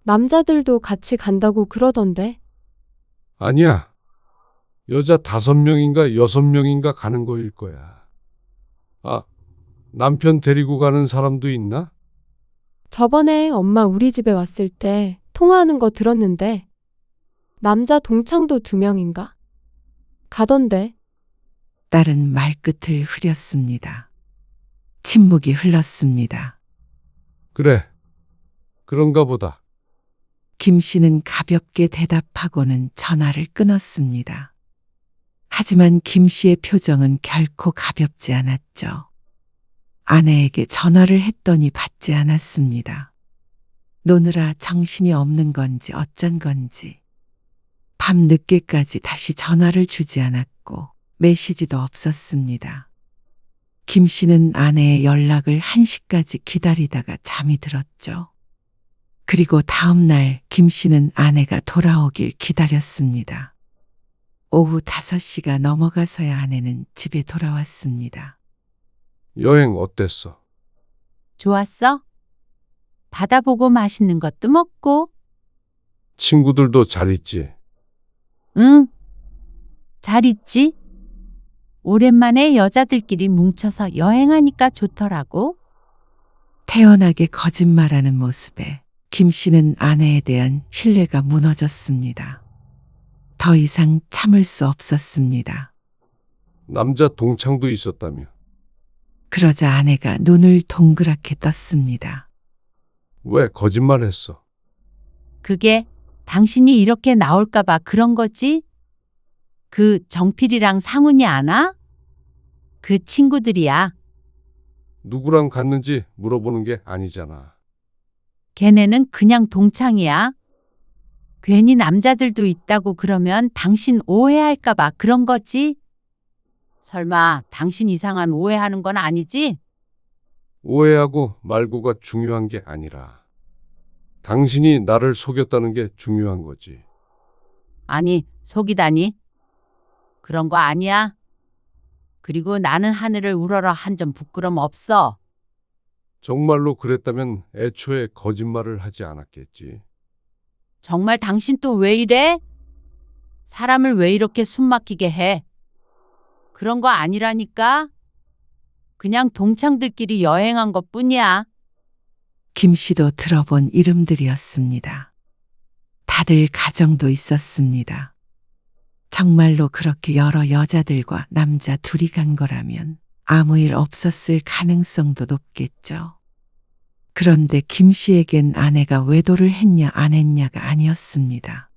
[SPEAKER 9] 남자들도 같이 간다고 그러던데.
[SPEAKER 4] 아니야. 여자 5명인가 6명인가 가는 거일 거야. 아, 남편 데리고 가는 사람도 있나?
[SPEAKER 9] 저번에 엄마 우리 집에 왔을 때 통화하는 거 들었는데 남자 동창도 2명인가? 가던데.
[SPEAKER 3] 딸은 말끝을 흐렸습니다. 침묵이 흘렀습니다.
[SPEAKER 4] 그래. 그런가 보다.
[SPEAKER 3] 김 씨는 가볍게 대답하고는 전화를 끊었습니다. 하지만 김 씨의 표정은 결코 가볍지 않았죠. 아내에게 전화를 했더니 받지 않았습니다. 노느라 정신이 없는 건지 어쩐 건지 밤 늦게까지 다시 전화를 주지 않았고 메시지도 없었습니다. 김 씨는 아내의 연락을 1시까지 기다리다가 잠이 들었죠. 그리고 다음 날 김 씨는 아내가 돌아오길 기다렸습니다. 오후 5시가 넘어가서야 아내는 집에 돌아왔습니다.
[SPEAKER 4] 여행 어땠어?
[SPEAKER 1] 좋았어? 바다 보고 맛있는 것도 먹고.
[SPEAKER 4] 친구들도 잘 있지?
[SPEAKER 1] 응. 잘 있지? 오랜만에 여자들끼리 뭉쳐서 여행하니까 좋더라고.
[SPEAKER 3] 태연하게 거짓말하는 모습에 김 씨는 아내에 대한 신뢰가 무너졌습니다. 더 이상 참을 수 없었습니다.
[SPEAKER 4] 남자 동창도 있었다며.
[SPEAKER 3] 그러자 아내가 눈을 동그랗게 떴습니다.
[SPEAKER 4] 왜 거짓말했어?
[SPEAKER 1] 그게 당신이 이렇게 나올까봐 그런 거지? 그 정필이랑 상훈이 아나? 그 친구들이야.
[SPEAKER 4] 누구랑 갔는지 물어보는 게 아니잖아.
[SPEAKER 1] 걔네는 그냥 동창이야. 괜히 남자들도 있다고 그러면 당신 오해할까봐 그런 거지? 설마 당신 이상한 오해하는 건 아니지?
[SPEAKER 4] 오해하고 말고가 중요한 게 아니라 당신이 나를 속였다는 게 중요한 거지.
[SPEAKER 1] 아니, 속이다니. 그런 거 아니야. 그리고 나는 하늘을 우러러 한 점 부끄럼 없어.
[SPEAKER 4] 정말로 그랬다면 애초에 거짓말을 하지 않았겠지.
[SPEAKER 1] 정말 당신 또 왜 이래? 사람을 왜 이렇게 숨막히게 해? 그런 거 아니라니까. 그냥 동창들끼리 여행한 것뿐이야.
[SPEAKER 3] 김 씨도 들어본 이름들이었습니다. 다들 가정도 있었습니다. 정말로 그렇게 여러 여자들과 남자 둘이 간 거라면 아무 일 없었을 가능성도 높겠죠. 그런데 김 씨에겐 아내가 외도를 했냐 안 했냐가 아니었습니다.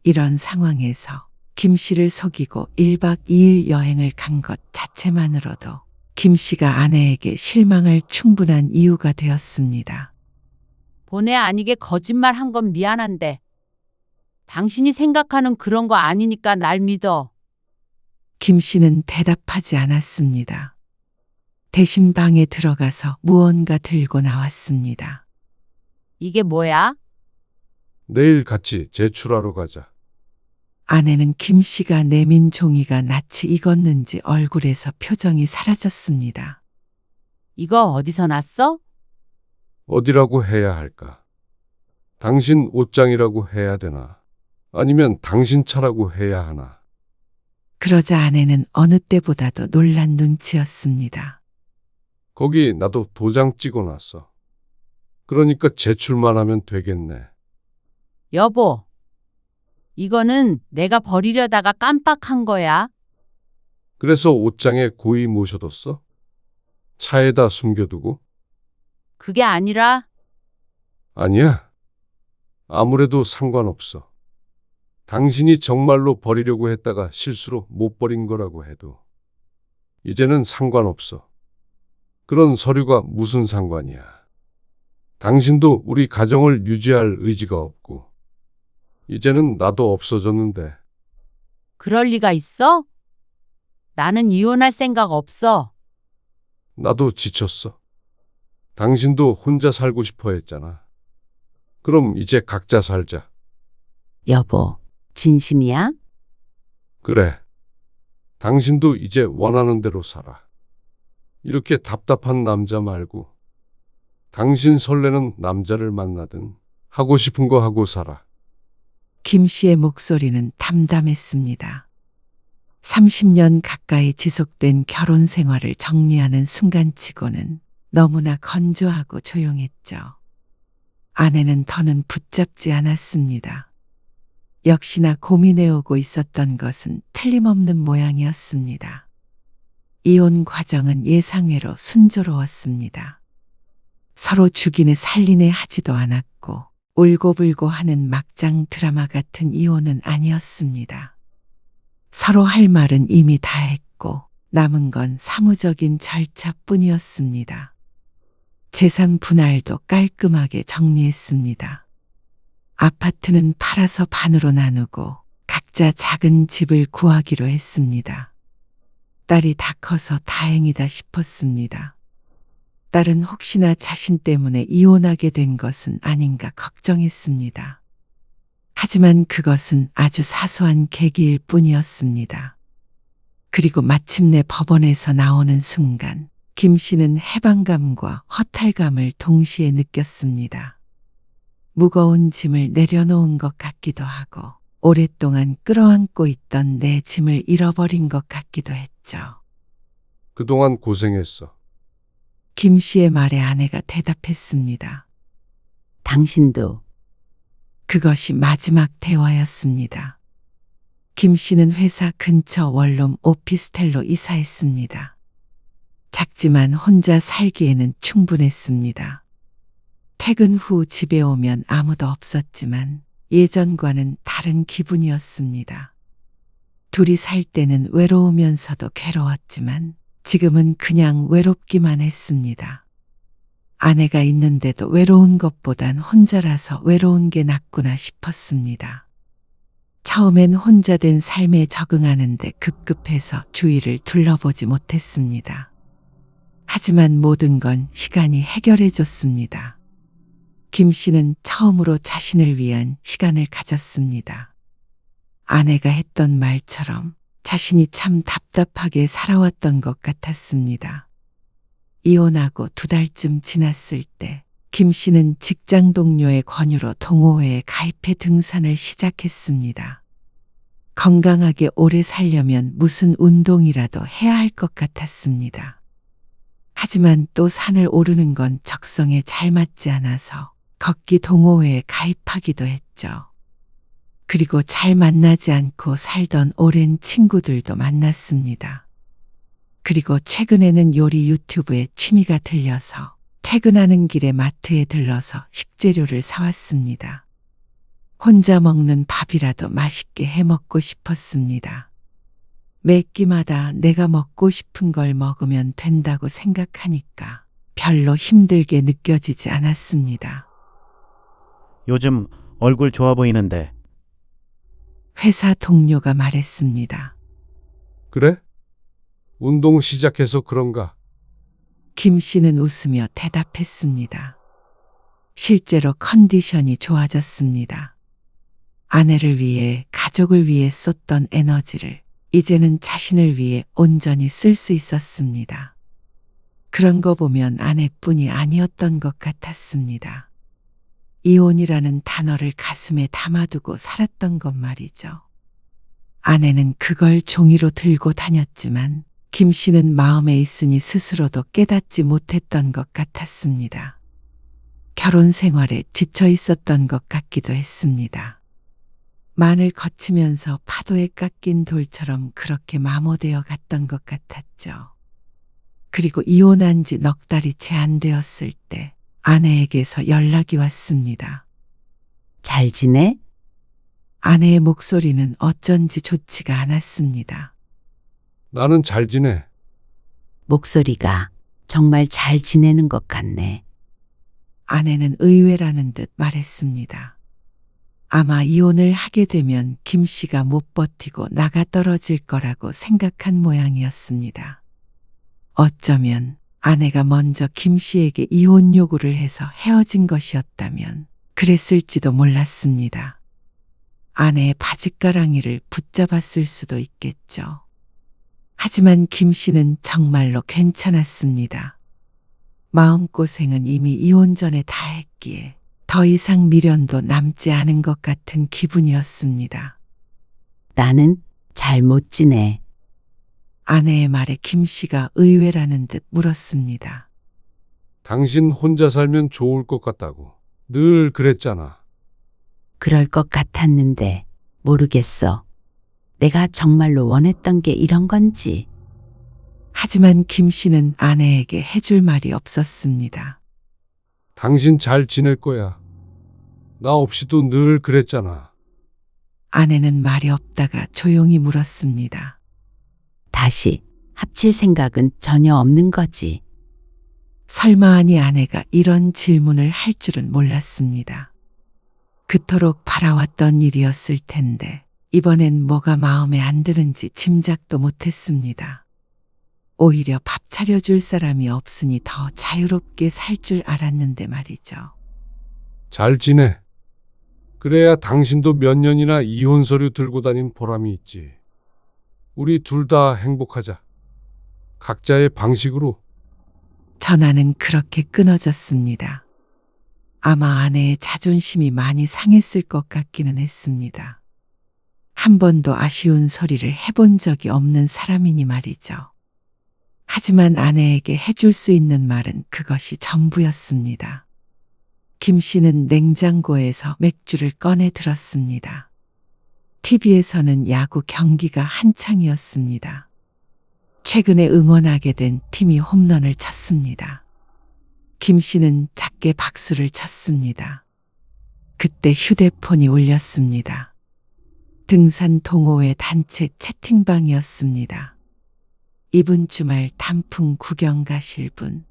[SPEAKER 3] 이런 상황에서 김 씨를 속이고 1박 2일 여행을 간 것 자체만으로도 김 씨가 아내에게 실망할 충분한 이유가 되었습니다.
[SPEAKER 1] 본의 아니게 거짓말 한 건 미안한데 당신이 생각하는 그런 거 아니니까 날 믿어.
[SPEAKER 3] 김 씨는 대답하지 않았습니다. 대신 방에 들어가서 무언가 들고 나왔습니다.
[SPEAKER 1] 이게 뭐야?
[SPEAKER 4] 내일 같이 제출하러 가자.
[SPEAKER 3] 아내는 김 씨가 내민 종이가 낯이 익었는지 얼굴에서 표정이 사라졌습니다.
[SPEAKER 1] 이거 어디서 났어?
[SPEAKER 4] 어디라고 해야 할까? 당신 옷장이라고 해야 되나? 아니면 당신 차라고 해야 하나?
[SPEAKER 3] 그러자 아내는 어느 때보다도 놀란 눈치였습니다.
[SPEAKER 4] 거기 나도 도장 찍어놨어. 그러니까 제출만 하면 되겠네.
[SPEAKER 1] 여보, 이거는 내가 버리려다가 깜빡한 거야.
[SPEAKER 4] 그래서 옷장에 고이 모셔뒀어? 차에다 숨겨두고?
[SPEAKER 1] 그게 아니라
[SPEAKER 4] 아니야. 아무래도 상관없어. 당신이 정말로 버리려고 했다가 실수로 못 버린 거라고 해도 이제는 상관없어. 그런 서류가 무슨 상관이야. 당신도 우리 가정을 유지할 의지가 없고, 이제는 나도 없어졌는데,
[SPEAKER 1] 그럴 리가 있어? 나는 이혼할 생각 없어.
[SPEAKER 4] 나도 지쳤어. 당신도 혼자 살고 싶어 했잖아. 그럼 이제 각자 살자.
[SPEAKER 1] 여보, 진심이야?
[SPEAKER 4] 그래. 당신도 이제 원하는 대로 살아. 이렇게 답답한 남자 말고, 당신 설레는 남자를 만나든 하고 싶은 거 하고 살아.
[SPEAKER 3] 김 씨의 목소리는 담담했습니다. 30년 가까이 지속된 결혼 생활을 정리하는 순간치고는 너무나 건조하고 조용했죠. 아내는 더는 붙잡지 않았습니다. 역시나 고민해오고 있었던 것은 틀림없는 모양이었습니다. 이혼 과정은 예상외로 순조로웠습니다. 서로 죽이네 살리네 하지도 않았고 울고불고 하는 막장 드라마 같은 이혼은 아니었습니다. 서로 할 말은 이미 다 했고 남은 건 사무적인 절차뿐이었습니다. 재산 분할도 깔끔하게 정리했습니다. 아파트는 팔아서 반으로 나누고 각자 작은 집을 구하기로 했습니다. 딸이 다 커서 다행이다 싶었습니다. 딸은 혹시나 자신 때문에 이혼하게 된 것은 아닌가 걱정했습니다. 하지만 그것은 아주 사소한 계기일 뿐이었습니다. 그리고 마침내 법원에서 나오는 순간 김 씨는 해방감과 허탈감을 동시에 느꼈습니다. 무거운 짐을 내려놓은 것 같기도 하고 오랫동안 끌어안고 있던 내 짐을 잃어버린 것 같기도 했죠.
[SPEAKER 4] 그동안 고생했어.
[SPEAKER 3] 김 씨의 말에 아내가 대답했습니다.
[SPEAKER 1] 당신도.
[SPEAKER 3] 그것이 마지막 대화였습니다. 김 씨는 회사 근처 원룸 오피스텔로 이사했습니다. 작지만 혼자 살기에는 충분했습니다. 퇴근 후 집에 오면 아무도 없었지만 예전과는 다른 기분이었습니다. 둘이 살 때는 외로우면서도 괴로웠지만 지금은 그냥 외롭기만 했습니다. 아내가 있는데도 외로운 것보단 혼자라서 외로운 게 낫구나 싶었습니다. 처음엔 혼자 된 삶에 적응하는데 급급해서 주위를 둘러보지 못했습니다. 하지만 모든 건 시간이 해결해 줬습니다. 김 씨는 처음으로 자신을 위한 시간을 가졌습니다. 아내가 했던 말처럼 자신이 참 답답하게 살아왔던 것 같았습니다. 이혼하고 2달쯤 지났을 때 김 씨는 직장 동료의 권유로 동호회에 가입해 등산을 시작했습니다. 건강하게 오래 살려면 무슨 운동이라도 해야 할 것 같았습니다. 하지만 또 산을 오르는 건 적성에 잘 맞지 않아서 걷기 동호회에 가입하기도 했죠. 그리고 잘 만나지 않고 살던 오랜 친구들도 만났습니다. 그리고 최근에는 요리 유튜브에 취미가 들려서 퇴근하는 길에 마트에 들러서 식재료를 사왔습니다. 혼자 먹는 밥이라도 맛있게 해 먹고 싶었습니다. 매 끼마다 내가 먹고 싶은 걸 먹으면 된다고 생각하니까 별로 힘들게 느껴지지 않았습니다.
[SPEAKER 10] 요즘 얼굴 좋아 보이는데.
[SPEAKER 3] 회사 동료가 말했습니다.
[SPEAKER 4] 그래? 운동 시작해서 그런가?
[SPEAKER 3] 김 씨는 웃으며 대답했습니다. 실제로 컨디션이 좋아졌습니다. 아내를 위해, 가족을 위해 쏟던 에너지를 이제는 자신을 위해 온전히 쓸 수 있었습니다. 그런 거 보면 아내뿐이 아니었던 것 같았습니다. 이혼이라는 단어를 가슴에 담아두고 살았던 것 말이죠. 아내는 그걸 종이로 들고 다녔지만 김 씨는 마음에 있으니 스스로도 깨닫지 못했던 것 같았습니다. 결혼 생활에 지쳐 있었던 것 같기도 했습니다. 만을 거치면서 파도에 깎인 돌처럼 그렇게 마모되어 갔던 것 같았죠. 그리고 이혼한 지 넉 달이 채 안 되었을 때 아내에게서 연락이 왔습니다.
[SPEAKER 1] 잘 지내?
[SPEAKER 3] 아내의 목소리는 어쩐지 좋지가 않았습니다.
[SPEAKER 4] 나는 잘 지내.
[SPEAKER 1] 목소리가 정말 잘 지내는 것 같네.
[SPEAKER 3] 아내는 의외라는 듯 말했습니다. 아마 이혼을 하게 되면 김 씨가 못 버티고 나가 떨어질 거라고 생각한 모양이었습니다. 어쩌면 아내가 먼저 김 씨에게 이혼 요구를 해서 헤어진 것이었다면 그랬을지도 몰랐습니다. 아내의 바짓가랑이를 붙잡았을 수도 있겠죠. 하지만 김 씨는 정말로 괜찮았습니다. 마음고생은 이미 이혼 전에 다 했기에 더 이상 미련도 남지 않은 것 같은 기분이었습니다.
[SPEAKER 1] 나는 잘 못 지내.
[SPEAKER 3] 아내의 말에 김 씨가 의외라는 듯 물었습니다.
[SPEAKER 4] 당신 혼자 살면 좋을 것 같다고. 늘 그랬잖아.
[SPEAKER 1] 그럴 것 같았는데 모르겠어. 내가 정말로 원했던 게 이런 건지.
[SPEAKER 3] 하지만 김 씨는 아내에게 해줄 말이 없었습니다.
[SPEAKER 4] 당신 잘 지낼 거야. 나 없이도 늘 그랬잖아.
[SPEAKER 3] 아내는 말이 없다가 조용히 물었습니다.
[SPEAKER 1] 다시 합칠 생각은 전혀 없는 거지.
[SPEAKER 3] 설마 하니 아내가 이런 질문을 할 줄은 몰랐습니다. 그토록 바라왔던 일이었을 텐데 이번엔 뭐가 마음에 안 드는지 짐작도 못했습니다. 오히려 밥 차려줄 사람이 없으니 더 자유롭게 살 줄 알았는데 말이죠.
[SPEAKER 4] 잘 지내. 그래야 당신도 몇 년이나 이혼 서류 들고 다닌 보람이 있지. 우리 둘 다 행복하자. 각자의 방식으로.
[SPEAKER 3] 전화는 그렇게 끊어졌습니다. 아마 아내의 자존심이 많이 상했을 것 같기는 했습니다. 한 번도 아쉬운 소리를 해본 적이 없는 사람이니 말이죠. 하지만 아내에게 해줄 수 있는 말은 그것이 전부였습니다. 김 씨는 냉장고에서 맥주를 꺼내 들었습니다. TV에서는 야구 경기가 한창이었습니다. 최근에 응원하게 된 팀이 홈런을 쳤습니다. 김 씨는 작게 박수를 쳤습니다. 그때 휴대폰이 울렸습니다. 등산 동호회 단체 채팅방이었습니다. 이번 주말 단풍 구경 가실 분.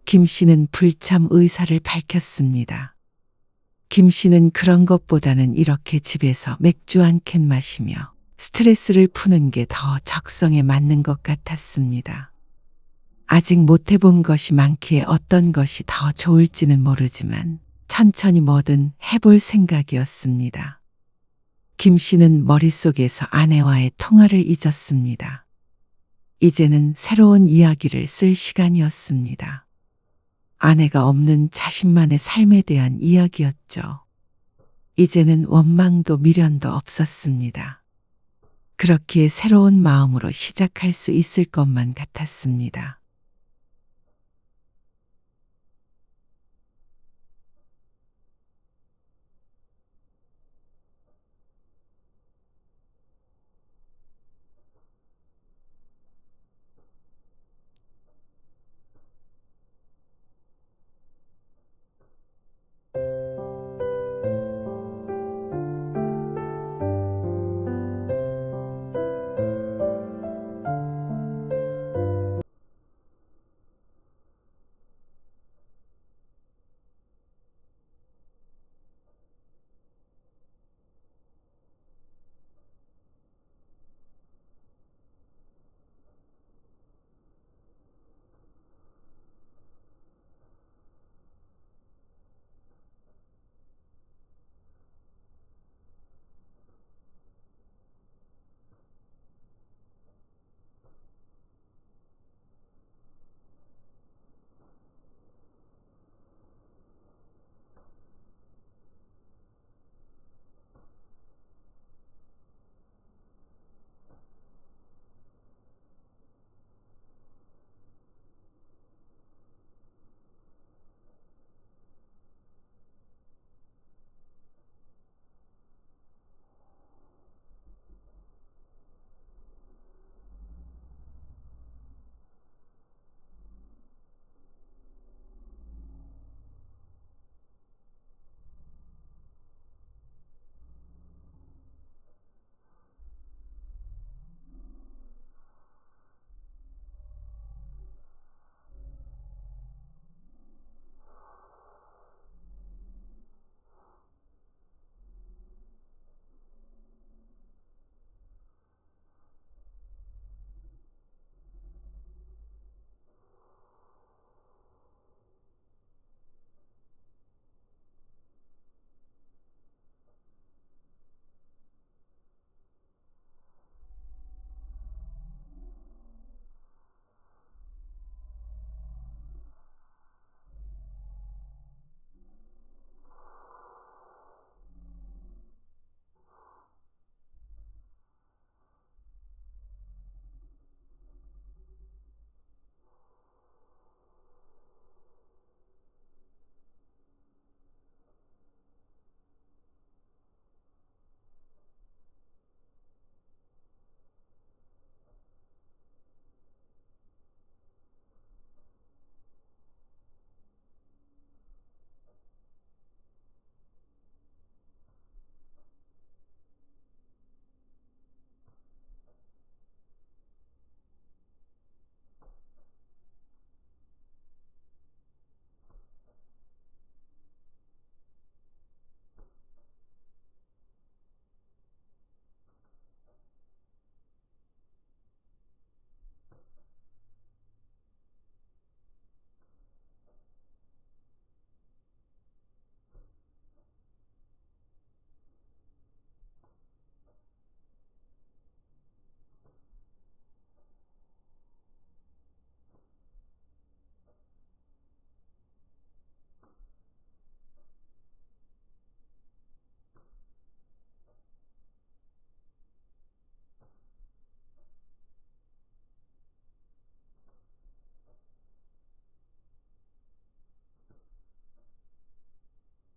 [SPEAKER 3] 김 씨는 불참 의사를 밝혔습니다. 김 씨는 그런 것보다는 이렇게 집에서 맥주 한 캔 마시며 스트레스를 푸는 게 더 적성에 맞는 것 같았습니다. 아직 못 해본 것이 많기에 어떤 것이 더 좋을지는 모르지만 천천히 뭐든 해볼 생각이었습니다. 김 씨는 머릿속에서 아내와의 통화를 잊었습니다. 이제는 새로운 이야기를 쓸 시간이었습니다. 아내가 없는 자신만의 삶에 대한 이야기였죠. 이제는 원망도 미련도 없었습니다. 그렇기에 새로운 마음으로 시작할 수 있을 것만 같았습니다.